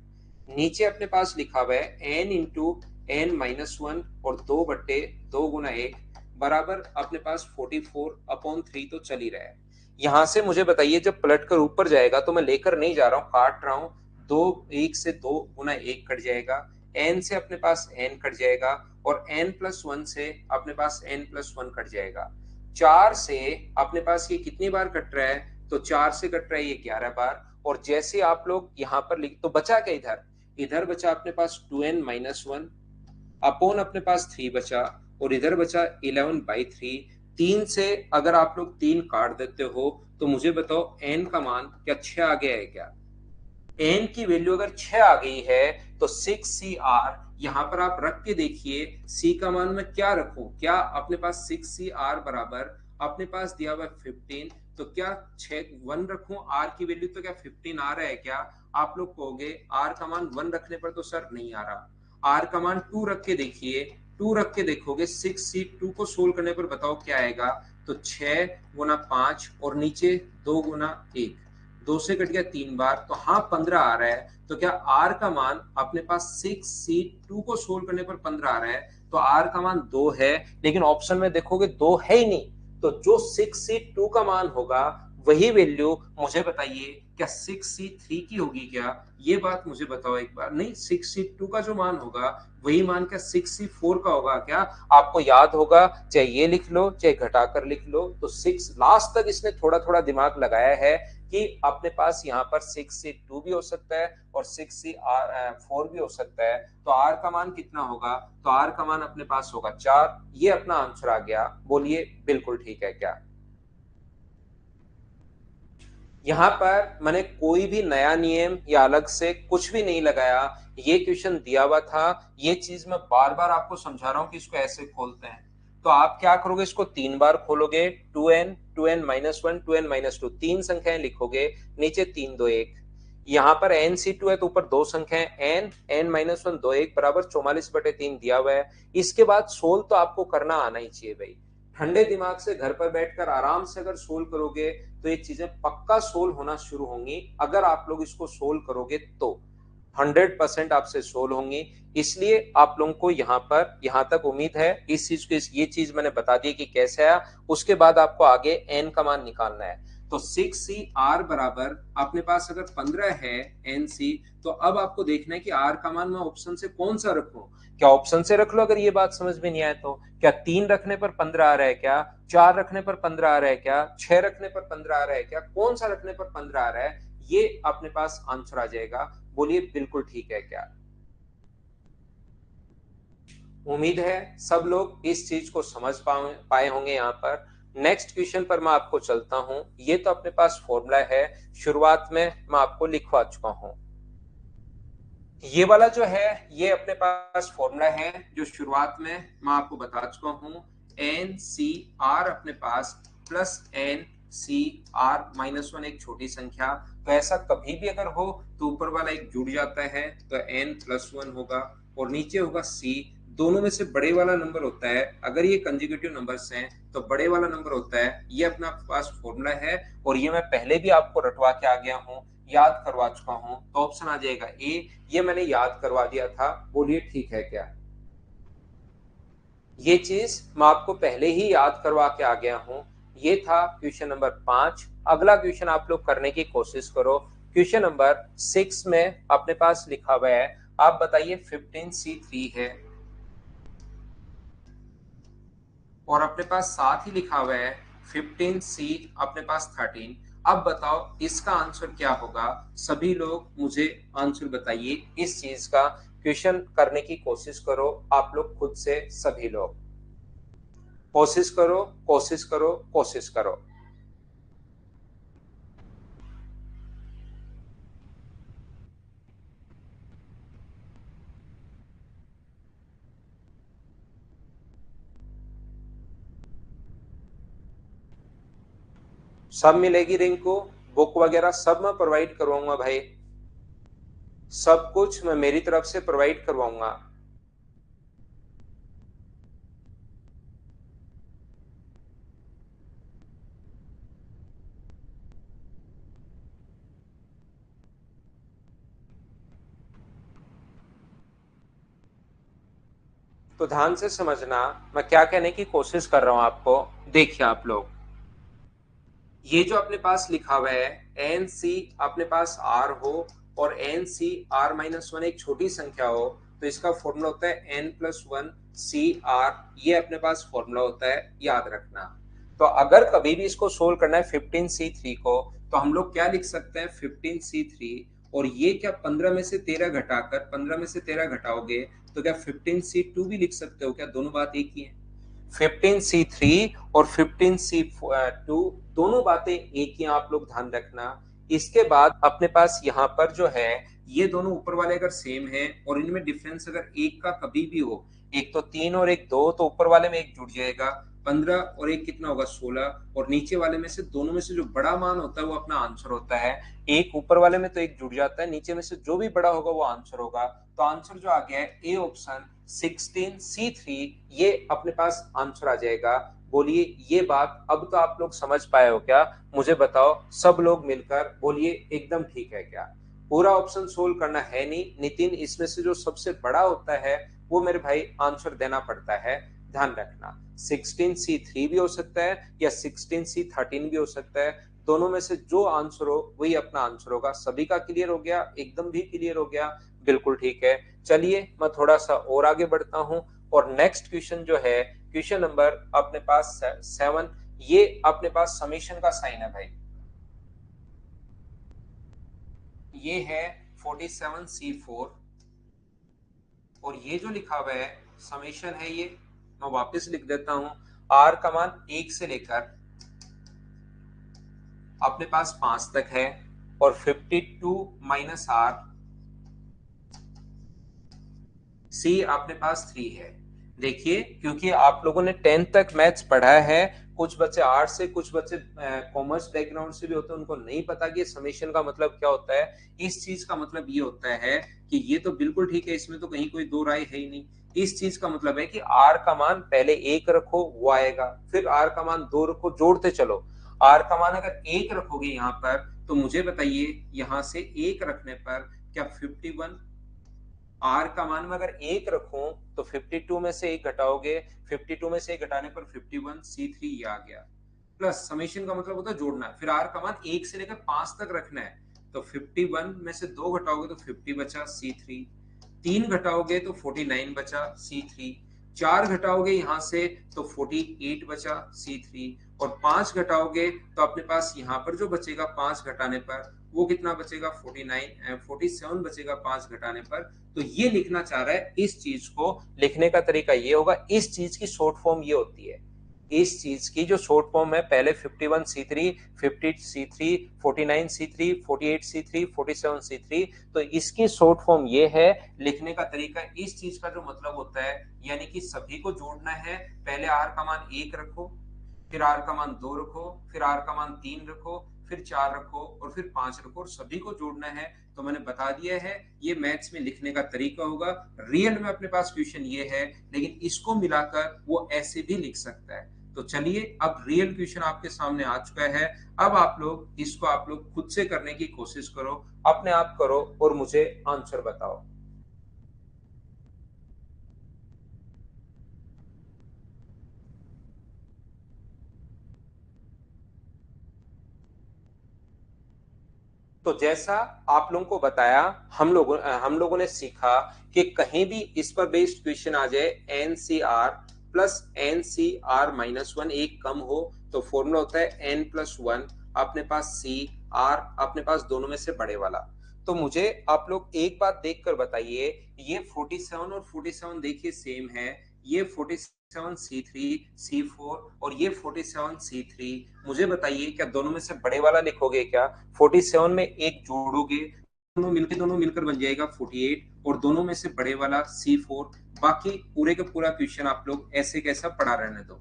नीचे अपने पास लिखा हुआ है n into N minus one और 2/2 गुना 1 बराबर अपने पास 44 अपॉन 3, तो चल ही रहा है। यहां से मुझे बताइए जब पलट कर ऊपर जाएगा तो मैं लेकर नहीं जा रहा हूं, काट रहा हूं, 1 से 2 गुना 1 कट जाएगा, n से अपने पास n कट जाएगा और n+1 से अपने पास n+1 कट जाएगा। 4 से अपने पास ये कितनी बार कट रहा है, तो 4 से कट रहा है ये 11 बार। और जैसे आप लोग यहाँ पर लिख, तो बचा क्या इधर, इधर बचा अपने पास 2n-1 अपॉन अपने पास 3 बचा और इधर बचा 11/3। 3 से अगर आप लोग 3 काट देते हो तो मुझे बताओ n का मान क्या 6 आ गया है क्या? n की वैल्यू अगर 6 आ गई है तो 6CR यहां पर आप रख के देखिए, c का मान मैं क्या रखूं, क्या अपने पास 6CR बराबर अपने पास दिया हुआ 15, तो क्या 1 रखूं, r की वैल्यू तो क्या 15 आ रहा है क्या? आप लोग कहोगे r का मान 1 रखने पर तो सर नहीं आ रहा, r का मान 2 रख के देखिए, 2 रख के देखोगे 6C2 को सोल्व करने पर बताओ क्या आएगा, तो 6 गुना 5 और नीचे 2 गुना 1, 2 से कट गया 3 बार, तो हाँ 15 आ रहा है। तो क्या r का मान अपने पास 6C2 को सोल्व करने पर 15 आ रहा है, तो r का मान 2 है। लेकिन ऑप्शन में देखोगे 2 है ही नहीं, तो जो 6C2 का मान होगा वही वैल्यू मुझे बताइए क्या 6C3 की होगी क्या? ये बात मुझे बताओ एक बार। नहीं, 6C2 का जो मान होगा वही मान क्या 6C4 का होगा क्या? आपको याद होगा, चाहे ये लिख लो चाहे घटाकर लिख लो, तो 6 लास्ट तक इसने थोड़ा थोड़ा दिमाग लगाया है कि अपने पास यहाँ पर 6C2 भी हो सकता है और 6C4 भी हो सकता है, तो r का मान कितना होगा, तो r का मान अपने पास होगा 4। ये अपना आंसर आ गया। बोलिए बिल्कुल ठीक है क्या? यहाँ पर मैंने कोई भी नया नियम या अलग से कुछ भी नहीं लगाया, ये क्वेश्चन दिया हुआ था। ये चीज मैं बार बार आपको समझा रहा हूँ कि इसको ऐसे खोलते हैं। तो आप क्या करोगे, इसको 3 बार खोलोगे, 2n 2n-1 2n-2 तीन संख्याएं लिखोगे, नीचे 3 2 1, यहाँ पर nc2 है तो ऊपर दो संख्याएं n n-1 2 1 बराबर 44/3 दिया हुआ है। इसके बाद सोल्व तो आपको करना आना ही चाहिए भाई। ठंडे दिमाग से घर पर बैठकर आराम से अगर सोल्व करोगे तो ये चीजें पक्का सोल्व होना शुरू होंगी। अगर आप लोग इसको सोल्व करोगे तो 100% आपसे सोल्व होंगी। इसलिए आप लोगों को यहाँ तक उम्मीद है। इस चीज को, ये चीज मैंने बता दी कि कैसे आया। उसके बाद आपको आगे n का मान निकालना है। तो 6CR बराबर अपने पास अगर 15 है NC, तो अब आपको देखना है कि R का मान मैं ऑप्शन से कौन सा रखूं। क्या ऑप्शन से रख लो अगर ये बात समझ में नहीं आए तो? क्या 3 रखने पर 15 आ रहा है क्या, 4 रखने पर 15 आ रहा है क्या, 6 रखने पर 15 आ रहा है क्या, कौन सा रखने पर 15 आ रहा है, ये अपने पास आंसर आ जाएगा। बोलिए बिल्कुल ठीक है क्या? उम्मीद है सब लोग इस चीज को समझ पाए होंगे। यहाँ पर नेक्स्ट क्वेश्चन पर मैं आपको चलता हूं। ये तो अपने पास फॉर्मूला है, शुरुआत में मैं आपको लिखवा चुका हूं। ये वाला जो है ये अपने पास फॉर्मूला है जो शुरुआत में मैं आपको बता चुका हूं। NCR अपने पास प्लस NCR-1 एक छोटी संख्या। तो ऐसा कभी भी अगर हो तो ऊपर वाला एक जुड़ जाता है तो n+1 होगा और नीचे होगा C। दोनों में से बड़े वाला नंबर होता है, अगर ये कंजुगेटिव नंबर्स हैं तो बड़े वाला नंबर होता है। ये अपना पास फॉर्मूला है और ये मैं पहले भी आपको रटवा के आ गया हूं, याद करवा चुका हूं। तो ऑप्शन आ जाएगा ए, ये मैंने याद करवा दिया था। बोलिए ठीक है क्या? ये चीज मैं आपको पहले ही याद करवा के आ गया हूं। ये था क्वेश्चन नंबर 5। अगला क्वेश्चन आप लोग करने की कोशिश करो। क्वेश्चन नंबर 6 में अपने पास लिखा हुआ है, आप बताइए 15C3 है और अपने पास साथ ही लिखा हुआ है 15C अपने पास 13। अब बताओ इसका आंसर क्या होगा? सभी लोग मुझे आंसर बताइए इस चीज का। क्वेश्चन करने की कोशिश करो आप लोग खुद से, सभी लोग कोशिश करो कोशिश करो कोशिश करो। सब मिलेगी रिंकू, बुक वगैरह सब मैं प्रोवाइड करवाऊंगा भाई, सब कुछ मैं मेरी तरफ से प्रोवाइड करवाऊंगा। तो ध्यान से समझना मैं क्या कहने की कोशिश कर रहा हूं आपको। देखिए आप लोग, ये जो अपने पास लिखा हुआ है एन सी अपने पास आर हो और N C R minus one एक छोटी संख्या हो तो इसका फॉर्मूला होता है N plus one C R, ये अपने पास फॉर्मूला होता है, याद रखना। तो अगर कभी भी इसको सोल्व करना है 15C3 को, तो हम लोग क्या लिख सकते हैं 15C3, और ये क्या 15 में से 13 घटाकर 15 में से 13 घटाओगे तो क्या 15C2 भी लिख सकते हो क्या? दोनों बात एक ही है। 15C3 और 15C2 दोनों बातें एक ही, आप लोग ध्यान रखना। इसके बाद अपने पास यहाँ पर जो है ये दोनों ऊपर वाले अगर सेम है और इनमें डिफरेंस अगर एक का कभी भी हो, एक तो 3 और एक 2, तो ऊपर वाले में एक जुड़ जाएगा, 15 और एक कितना होगा 16, और नीचे वाले में से दोनों में से जो बड़ा मान होता है वो अपना आंसर होता है। एक ऊपर वाले में तो एक जुड़ जाता है, नीचे में से जो भी बड़ा होगा वो आंसर होगा। तो आंसर जो आ गया है ए ऑप्शन 16C3, ये अपने पास आंसर आ जाएगा। बोलिए ये बात अब तो आप लोग समझ पाए हो क्या? मुझे बताओ सब लोग मिलकर बोलिए एकदम ठीक है क्या? पूरा ऑप्शन सोल्व करना है नहीं नितिन, इसमें से जो सबसे बड़ा होता है वो मेरे भाई आंसर देना पड़ता है, ध्यान रखना। 16C3 भी हो सकता है या 16C13 भी हो सकता है, दोनों में से जो आंसर हो वही अपना आंसर होगा। सभी का क्लियर हो गया? एकदम भी क्लियर हो गया? बिल्कुल ठीक है। चलिए मैं थोड़ा सा और आगे बढ़ता हूं, और नेक्स्ट क्वेश्चन जो है क्वेश्चन नंबर अपने पास 7, ये अपने पास समीशन का साइन है भाई, ये है 47C4, और ये जो लिखा हुआ है समीशन है, ये मैं वापस लिख देता हूं। आर का मान 1 से लेकर अपने पास 5 तक है, और 52 माइनस आर, सी अपने पास 3 है। देखिए क्योंकि आप लोगों ने 10th तक मैथ्स पढ़ा है, कुछ बच्चे आर्ट्स से, कुछ बच्चे कॉमर्स बैकग्राउंड से भी होते हैं, उनको नहीं पता कि समेशन का मतलब क्या होता है। इस चीज का मतलब ये होता है कि ये तो बिल्कुल ठीक है, इसमें तो कहीं कोई दो राय है ही नहीं। इस चीज का मतलब है कि आर का मान पहले 1 रखो वो आएगा, फिर आर का मान 2 रखो, जोड़ते चलो। आर का मान अगर 1 रखोगे यहाँ पर, तो मुझे बताइए यहाँ से 1 रखने पर क्या 51, आर का मान में अगर 1 रखूं तो 52 में से 1 घटाओगे, 52 में से 1 घटाने पर 51C3 ये आ गया। प्लस समेशन का मतलब होता है जोड़ना, फिर आर का मान 1 से लेकर 5 तक रखना है, तो 51 में से 2 घटाओगे तो 50 बचा C3, 3 घटाओगे तो 49 बचा C3, 4 घटाओगे यहां से तो 48 बचा C3, और 5 घटाओगे तो अपने पास यहाँ पर जो बचेगा 5 घटाने पर वो कितना बचेगा 47 बचेगा 5 घटाने पर। तो ये लिखना चाह रहा है, इस चीज को लिखने का तरीका ये होगा, इस चीज की शॉर्ट फॉर्म ये होती है, इस चीज की जो शॉर्ट फॉर्म है, पहले 51C3, 50C3, 49C3, 48C3, 47C3, तो इसकी शॉर्ट फॉर्म ये है। लिखने का तरीका इस चीज का जो मतलब होता है, यानी कि सभी को जोड़ना है, पहले आर का मान 1 रखो, फिर आर का मान 2 रखो, फिर आर का मान 3 रखो, फिर 4 रखो, और फिर 5 रखो, और सभी को जोड़ना है। तो मैंने बता दिया है ये मैथ्स में लिखने का तरीका होगा। रियल में अपने पास क्वेश्चन ये है, लेकिन इसको मिलाकर वो ऐसे भी लिख सकता है। तो चलिए अब रियल क्वेश्चन आपके सामने आ चुका है, अब आप लोग इसको आप लोग खुद से करने की कोशिश करो, अपने आप करो और मुझे आंसर बताओ। तो जैसा आप लोगों को बताया, हम लोगों ने सीखा कि कहीं भी इस पर बेस्ड क्वेश्चन आ जाए, NCR plus NCR minus one एक कम हो, तो फॉर्मूला होता है एन प्लस वन, अपने पास सी आर, अपने पास दोनों में से बड़े वाला। तो मुझे आप लोग एक बात देखकर बताइए, ये 47 और 47 देखिए सेम है, ये 47C3 C4 और ये 47C3, मुझे बताइए क्या दोनों में से बड़े वाला लिखोगे क्या? 47 में एक जोड़ोगे, दोनों मिलकर बन जाएगा 48, और दोनों में से बड़े वाला C4। बाकी पूरे का पूरा क्वेश्चन आप लोग ऐसे कैसा पढ़ा रहने दो,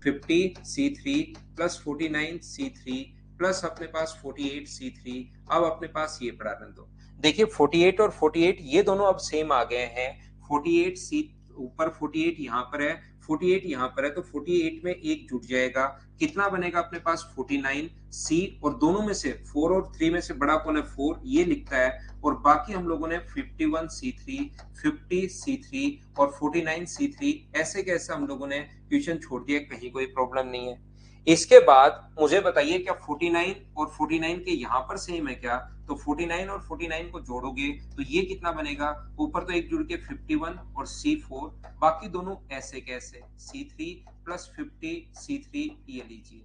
50C3 प्लस 49C3 प्लस अपने पास 48C3, अब अपने पास ये पढ़ा रहने दो। देखिए 48 और 48 ये दोनों अब सेम आ गए हैं, 48C ऊपर 48 यहाँ पर है, 48 यहाँ पर है, तो 48 में एक जुट जाएगा, कितना बनेगा अपने पास 49C, और दोनों में से 4 और 3 में से बड़ा कौन है 4, ये लिखता है, और बाकी हम लोगों ने 51C3, 50C3 और 49C3 ऐसे कैसे हम लोगों ने क्वेश्चन छोड़ दिया, कहीं कोई प्रॉब्लम नहीं है। इसके बाद मुझे बताइए क्या 49 और 49 के यहाँ पर सेम है क्या? तो 49 और 49 को जोड़ोगे तो ये कितना बनेगा, ऊपर तो एक जुड़ के 51 और C4, बाकी दोनों ऐसे कैसे, C3 प्लस 50 C3, ये लीजिए।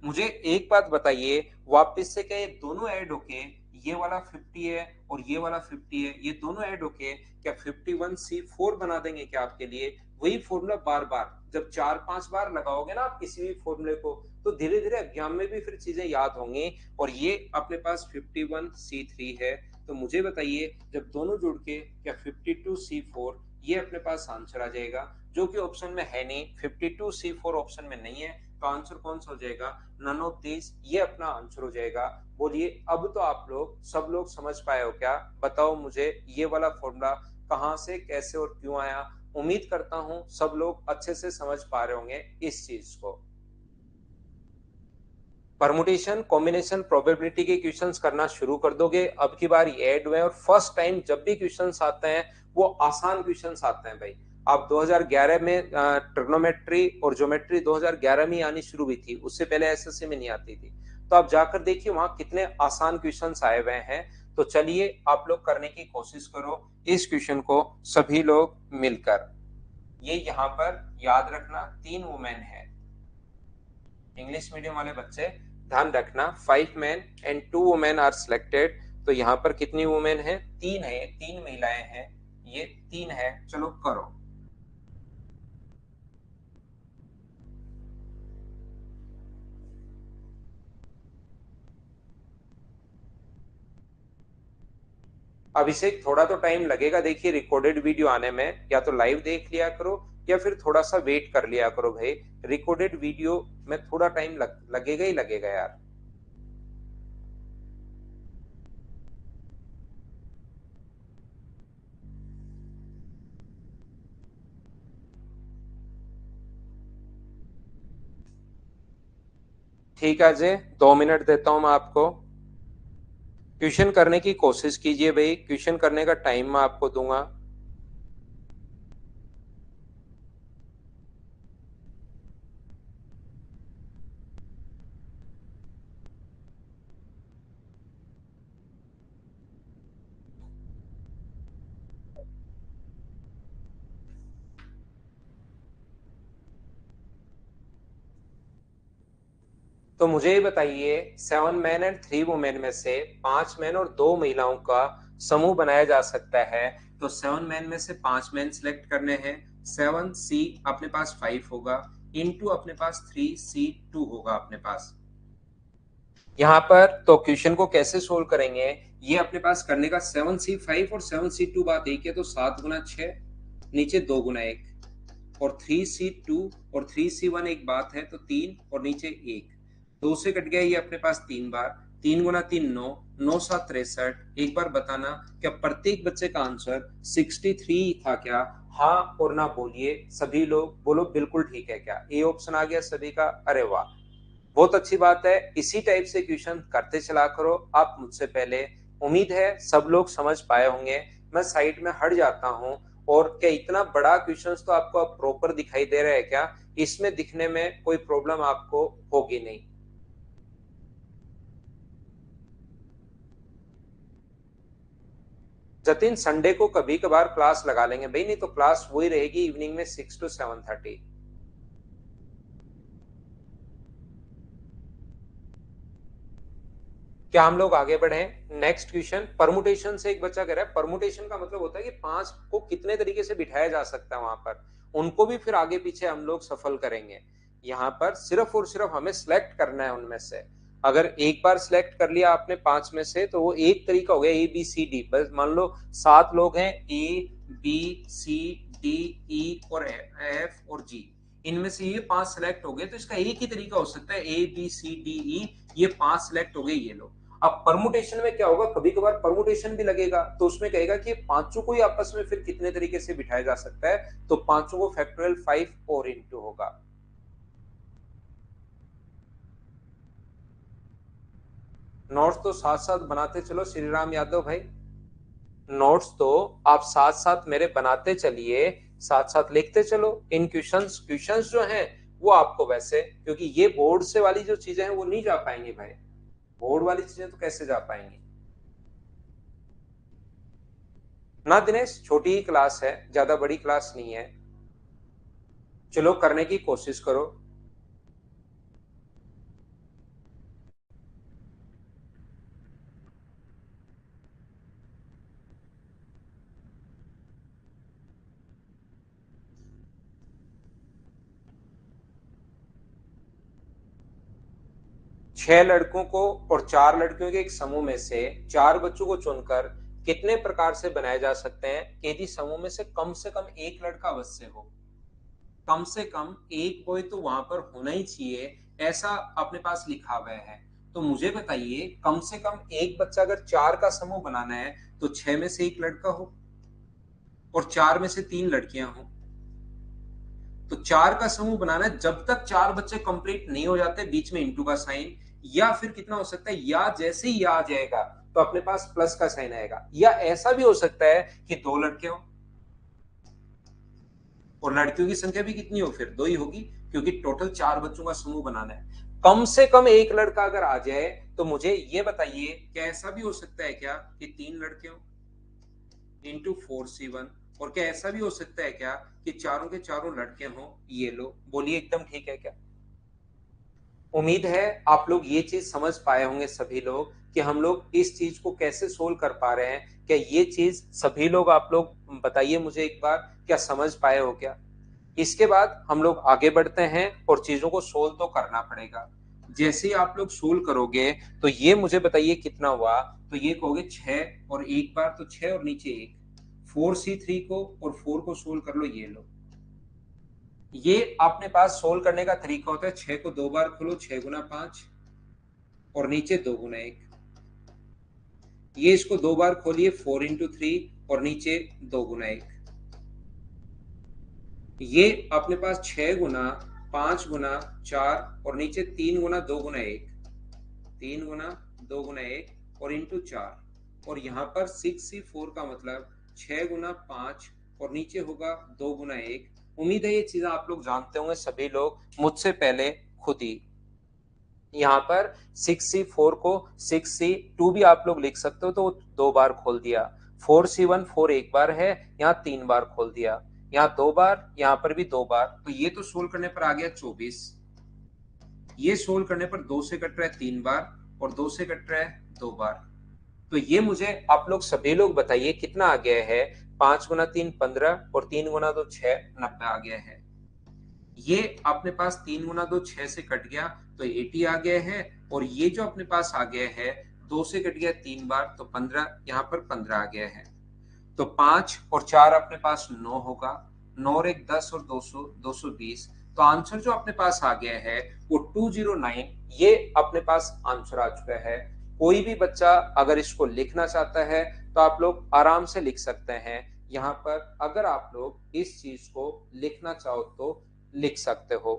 मुझे एक बात बताइए, वापस से क्या ये दोनों ऐड होके ये वाला 50 है और ये वाला 50 है, ये दोनों ऐड होके क्या 51C4 बना देंगे क्या आपके लिए? वही फॉर्मूला बार बार जब 4-5 बार लगाओगे ना आप किसी भी फॉर्मूले को, तो धीरे धीरे एग्जाम में भी फिर चीजें याद होंगी। और ये अपने पास 51C3 है, तो मुझे बताइए जब दोनों जुड़ के क्या 52C4, ये अपने पास आंसर आ जाएगा, जो कि ऑप्शन में है नहीं, 52C4 ऑप्शन में नहीं है, तो आंसर कौन सा हो जाएगा, नन ऑफ दिस, ये अपना आंसर हो जाएगा। बोलिए अब तो आप लोग सब लोग समझ पाए हो क्या? बताओ मुझे ये वाला फॉर्मूला कहां से कैसे और क्यों आया। उम्मीद करता हूं सब लोग अच्छे से समझ पा रहे होंगे इस चीज को। परमुटेशन कॉम्बिनेशन प्रोबेबिलिटी के क्वेश्चंस करना शुरू कर दोगे, अब की बार ऐड हुए और फर्स्ट टाइम जब भी क्वेश्चंस आते हैं वो आसान क्वेश्चंस आते हैं भाई। आप 2011 में ट्रिग्नोमेट्री और ज्योमेट्री 2011 में आनी शुरू हुई थी, उससे पहले एसएससी में नहीं आती थी, तो आप जाकर देखिए वहां कितने आसान क्वेश्चंस आए हुए हैं। तो चलिए आप लोग करने की कोशिश करो इस क्वेश्चन को सभी लोग मिलकर। ये यहाँ पर याद रखना 3 वुमेन है, इंग्लिश मीडियम वाले बच्चे ध्यान रखना, 5 men and 2 women are selected. तो यहाँ पर कितनी वुमेन है, 3 है, 3 महिलाएं हैं, ये 3 है। चलो करो। अभिषेक थोड़ा तो टाइम लगेगा, देखिए रिकॉर्डेड वीडियो आने में, या तो लाइव देख लिया करो या फिर थोड़ा सा वेट कर लिया करो भाई, रिकॉर्डेड वीडियो में थोड़ा टाइम लगेगा ही लगेगा यार। ठीक है अजय, 2 मिनट देता हूं मैं आपको। क्वेश्चन करने की कोशिश कीजिए भाई, क्वेश्चन करने का टाइम मैं आपको दूंगा। तो मुझे ये बताइए 7 men and 3 women में से 5 men और 2 महिलाओं का समूह बनाया जा सकता है। तो 7 men में से 5 men सिलेक्ट करने हैं, 7C अपने पास 5 होगा, इनटू अपने पास 3C2 होगा अपने पास। यहाँ पर तो क्वेश्चन को कैसे सोल्व करेंगे, ये अपने पास करने का 7C5 और 7C2 बात एक है, तो 7 गुना 6, नीचे 2 गुना 1, और 3C2 और 3C1 एक बात है, तो 3 और नीचे 1, 2 से कट गया ये अपने पास 3 बार, 3 गुना 3 9, 9 7 63। एक बार बताना क्या प्रत्येक बच्चे का आंसर 63 था क्या? हाँ और ना बोलिए सभी लोग, बोलो बिल्कुल ठीक है क्या? ए ऑप्शन आ गया सभी का, अरे वाह, बहुत अच्छी बात है। इसी टाइप से क्वेश्चन करते चला करो आप मुझसे पहले। उम्मीद है सब लोग समझ पाए होंगे। मैं साइड में हट जाता हूँ। और क्या इतना बड़ा क्वेश्चन तो आपको अब प्रॉपर दिखाई दे रहा है क्या? इसमें दिखने में कोई प्रॉब्लम आपको होगी नहीं। जतिन संडे को कभी कभार क्लास लगा लेंगे भाई, नहीं तो क्लास वही रहेगी इवनिंग में 6 to 7:30। क्या हम लोग आगे बढ़े? नेक्स्ट क्वेश्चन, परमुटेशन से एक बच्चा कह रहा है, परमुटेशन का मतलब होता है कि 5 को कितने तरीके से बिठाया जा सकता है वहां पर, उनको भी फिर आगे पीछे हम लोग सफल करेंगे। यहाँ पर सिर्फ और सिर्फ हमें सिलेक्ट करना है उनमें से। अगर एक बार सिलेक्ट कर लिया आपने 5 में से, तो वो एक तरीका हो गया ABCD। बस मान लो 7 लोग हैं, ABCDE और F और G, इनमें से ये 5 सिलेक्ट हो गए, तो इसका एक ही तरीका हो सकता है ABCDE, ये 5 सिलेक्ट हो गए ये लोग। अब परमुटेशन में क्या होगा, कभी कभार परमुटेशन भी लगेगा, तो उसमें कहेगा कि पांचों को ही आपस में फिर कितने तरीके से बिठाया जा सकता है, तो पांचों को फैक्टोरियल 5 और इंटू होगा। नोट्स तो साथ साथ बनाते चलो श्री राम यादव भाई, नोट्स तो आप साथ साथ मेरे बनाते चलिए, साथ साथ लिखते चलो। इन क्वेश्चंस क्वेश्चंस जो हैं वो आपको वैसे, क्योंकि ये बोर्ड से वाली जो चीजें हैं वो नहीं जा पाएंगी भाई, बोर्ड वाली चीजें तो कैसे जा पाएंगी। ना दिनेश, छोटी ही क्लास है, ज्यादा बड़ी क्लास नहीं है। चलो करने की कोशिश करो। छह लड़कों को और चार लड़कियों के एक समूह में से चार बच्चों को चुनकर कितने प्रकार से बनाए जा सकते हैं कि यदि समूह में से कम एक लड़का अवश्य हो। कम से कम एक बॉय तो वहां पर होना ही चाहिए, ऐसा अपने पास लिखा हुआ है। तो मुझे बताइए, कम से कम एक बच्चा अगर चार का समूह बनाना है तो छह में से एक लड़का हो और चार में से तीन लड़कियां हो। तो चार का समूह बनाना है, जब तक चार बच्चे कंप्लीट नहीं हो जाते बीच में इंटू का साइन, या फिर कितना हो सकता है, या जैसे ही या आ जाएगा तो अपने पास प्लस का साइन आएगा, या ऐसा भी हो सकता है कि दो लड़के हो और लड़कियों की संख्या भी कितनी हो, फिर दो ही होगी, क्योंकि टोटल चार बच्चों का समूह बनाना है। कम से कम एक लड़का अगर आ जाए तो मुझे ये बताइए, क्या ऐसा भी हो सकता है क्या कि तीन लड़के हो इंटू 4c1, और क्या ऐसा भी हो सकता है क्या कि चारों के चारों लड़के हों। ये लो, बोलिए एकदम ठीक है क्या? उम्मीद है आप लोग ये चीज समझ पाए होंगे सभी लोग कि हम लोग इस चीज को कैसे सोल्व कर पा रहे हैं। क्या ये चीज सभी लोग, आप लोग बताइए मुझे एक बार, क्या समझ पाए हो क्या? इसके बाद हम लोग आगे बढ़ते हैं और चीजों को सोल्व तो करना पड़ेगा। जैसे ही आप लोग सोल्व करोगे तो ये मुझे बताइए कितना हुआ। तो ये कहोगे छह और एक बार तो छह और नीचे एक, 4c3 को और 4 को सोल्व कर लो। ये लो, ये अपने पास सोल्व करने का तरीका होता है, छह को दो बार खोलो, छह गुना पांच और नीचे दो गुना एक। ये इसको दो बार खोलिए, 4 इंटू 3 और नीचे दो गुना एक। ये अपने पास छह गुना पांच गुना चार और नीचे तीन गुना दो गुना एक, तीन गुना दो गुना एक और इंटू चार, और यहाँ पर 6c4 का मतलब छह गुना पांच और नीचे होगा दो गुना एक। उम्मीद है ये चीजें आप लोग जानते होंगे सभी लोग मुझसे पहले खुद ही। यहाँ पर 6c4 को 6c2 भी आप लोग लिख सकते हो, तो दो बार खोल दिया। 4c1 4 एक बार है, यहाँ तीन बार खोल दिया, यहाँ दो बार, यहाँ पर भी दो बार। तो ये तो सोल्व करने पर आ गया 24। ये सोल्व करने पर दो से कट रहा है तीन बार और दो से कट रहा है दो बार। तो ये मुझे आप लोग सभी लोग बताइए कितना आ गया है। पांच गुना तीन 15 और तीन गुना दो छह, 90 आ गया है। ये अपने पास तीन गुना दो छह से कट गया तो 80 आ गया है, और ये जो अपने पास आ गया है दो से कट गया तीन बार तो 15, यहाँ पर 15 आ गया है। तो पांच और चार अपने पास नौ होगा, नौ और एक 10 और 200 220। तो आंसर जो अपने पास आ गया है वो 209, ये अपने पास आंसर आ चुका है। कोई भी बच्चा अगर इसको लिखना चाहता है तो आप लोग आराम से लिख सकते हैं। यहाँ पर अगर आप लोग इस चीज को लिखना चाहो तो लिख सकते हो।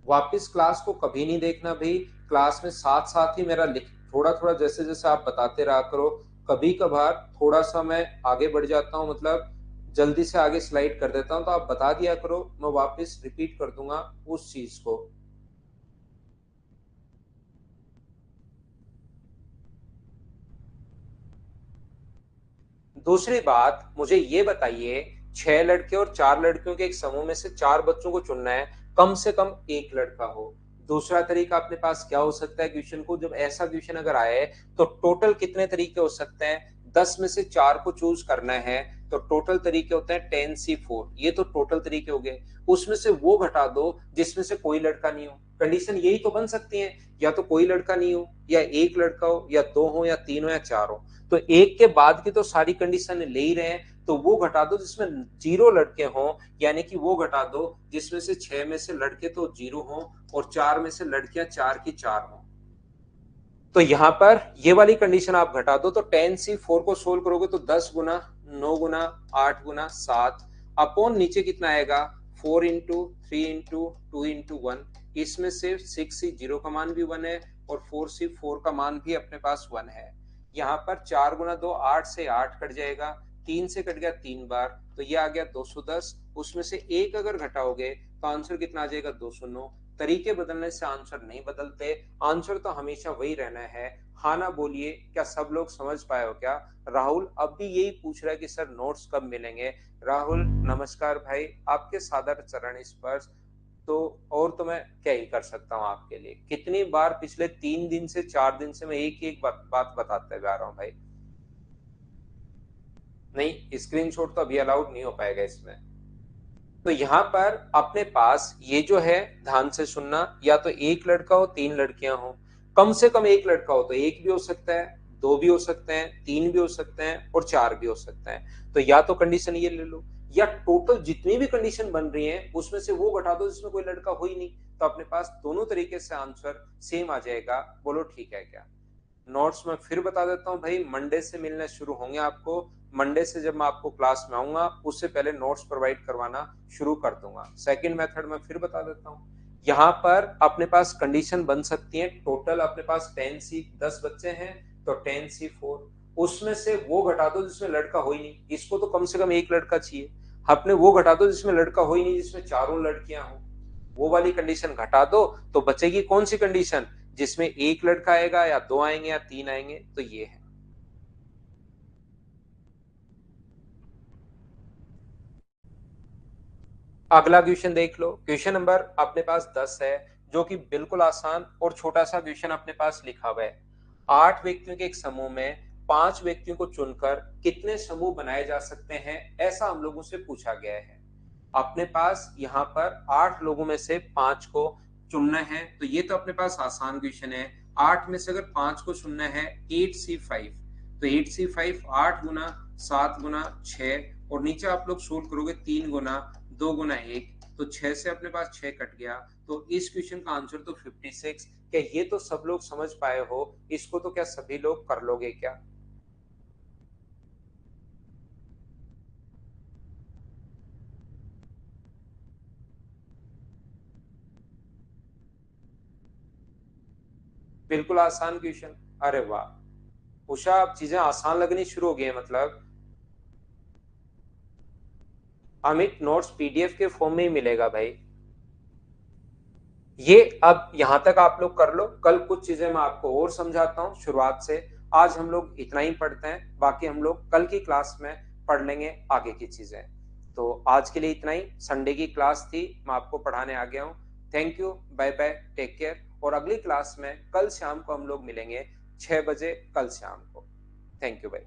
वापस क्लास को कभी नहीं देखना भाई, क्लास में साथ साथ ही मेरा लिख, थोड़ा थोड़ा जैसे जैसे आप बताते रहा करो। कभी कभार थोड़ा सा मैं आगे बढ़ जाता हूँ, मतलब जल्दी से आगे स्लाइड कर देता हूँ, तो आप बता दिया करो, मैं वापस रिपीट कर दूंगा उस चीज को। दूसरी बात मुझे ये बताइए, छह लड़के और चार लड़कियों के एक समूह में से चार बच्चों को चुनना है, कम से कम एक लड़का हो। दूसरा तरीका अपने पास क्या हो सकता है क्वेश्चन को, जब ऐसा क्वेश्चन अगर आए तो टोटल कितने तरीके हो सकते हैं, 10 में से चार को चूज करना है तो टोटल तरीके होते हैं 10c4, ये तो टोटल तरीके हो गए। उसमें से वो घटा दो जिसमें से कोई लड़का नहीं हो। कंडीशन यही तो बन सकती है, या तो कोई लड़का नहीं हो, या एक लड़का हो, या दो हो, या तीन हो, या चार हो। तो एक के बाद की तो सारी कंडीशन ले ही रहे हैं, तो वो घटा दो जिसमें जीरो लड़के हों, यानी कि वो घटा दो जिसमें से छह में से लड़के तो जीरो हों और चार में से लड़कियां चार की चार हों। तो यहां पर ये वाली कंडीशन आप घटा दो तो 10c4 को सोल्व करोगे तो 10 गुना, 9 गुना, 8 गुना 7 अपॉन नीचे कितना आएगा, 4 इंटू 3 इंटू 2 इंटू 1। इसमें से 6c0 का मान भी 1 है और 4c4 का मान भी अपने पास 1 है। यहाँ पर 4 गुना 2 8 से 8 कट जाएगा, तीन से कट गया तीन बार, तो ये आ गया 210। उसमें से एक अगर घटाओगे तो आंसर कितना आ जाएगा, 209। तरीके बदलने से आंसर नहीं बदलते, आंसर तो हमेशा वही रहना है। हाँ ना बोलिए, क्या सब लोग समझ पाए हो क्या? राहुल अब भी यही पूछ रहा है कि सर नोट्स कब मिलेंगे? राहुल नमस्कार भाई, आपके सादर चरण स्पर्श। तो और तो मैं क्या ही कर सकता हूँ आपके लिए? कितनी बार पिछले 3 दिन से 4 दिन से मैं एक ही एक बात बताते हुए आ रहा हूँ भाई। नहीं, स्क्रीनशॉट तो अभी अलाउड नहीं हो पाएगा इसमें। तो यहाँ पर अपने पास ये जो है, ध्यान से सुनना, या तो एक लड़का हो, 3 लड़कियां हो। कम से कम एक लड़का हो तो एक भी हो सकता है, दो भी हो सकते हैं, तीन भी हो सकते हैं और चार भी हो सकते हैं। तो या तो कंडीशन ये ले लो, या टोटल जितनी भी कंडीशन बन रही है उसमें से वो घटा दो जिसमें कोई लड़का हो ही नहीं। तो अपने पास दोनों तरीके से आंसर सेम आ जाएगा। बोलो ठीक है क्या? नोट्स मैं फिर बता देता हूँ भाई, मंडे से मिलने शुरू होंगे आपको। मंडे से जब मैं आपको क्लास में आऊंगा उससे पहले नोट्स प्रोवाइड करवाना शुरू कर दूंगा। सेकंड मेथड मैं फिर बता देता हूँ। यहाँ पर अपने पास कंडीशन बन सकती है, टोटल अपने पास 10 बच्चे हैं तो 10C4, उसमें से वो घटा दो जिसमें लड़का हो ही नहीं, इसको तो कम से कम एक लड़का चाहिए। अपने वो घटा दो जिसमें लड़का हो ही नहीं, जिसमें चारों लड़कियां हो, वो वाली कंडीशन घटा दो। तो बचेगी कौन सी कंडीशन? जिसमें एक लड़का आएगा या दो आएंगे या तीन आएंगे। तो ये है। अगला क्वेश्चन देख लो। क्वेश्चन नंबर अपने पास 10 है, जो कि बिल्कुल आसान और छोटा सा क्वेश्चन अपने पास लिखा हुआ है। 8 व्यक्तियों के एक समूह में 5 व्यक्तियों को चुनकर कितने समूह बनाए जा सकते हैं, ऐसा हम लोगों से पूछा गया है। अपने पास यहाँ पर 8 लोगों में से 5 को चुनना है, तो ये तो अपने पास आसान क्वेश्चन है। 8 में से अगर 5 को चुनना है, 8C5, तो 8C5 8 गुना 7 गुना 6, और नीचे आप लोग सोल्व करोगे 3 गुना 2 गुना 1, तो 6 से अपने पास 6 कट गया। तो इस क्वेश्चन का आंसर तो 56। क्या ये तो सब लोग समझ पाए हो? इसको तो क्या सभी लोग कर लोगे क्या? बिल्कुल आसान क्वेश्चन। अरे वाह उषा, अब चीजें आसान लगनी शुरू हो गई है मतलब। अमित, नोट्स पीडीएफ के फॉर्म में ही मिलेगा भाई। ये अब यहां तक आप लोग कर लो, कल कुछ चीजें मैं आपको और समझाता हूँ शुरुआत से। आज हम लोग इतना ही पढ़ते हैं, बाकी हम लोग कल की क्लास में पढ़ लेंगे आगे की चीजें। तो आज के लिए इतना ही, संडे की क्लास थी, मैं आपको पढ़ाने आ गया हूँ। Thank you, bye bye, take care. और अगली क्लास में कल शाम को हम लोग मिलेंगे 6 बजे, कल शाम को। थैंक यू भाई।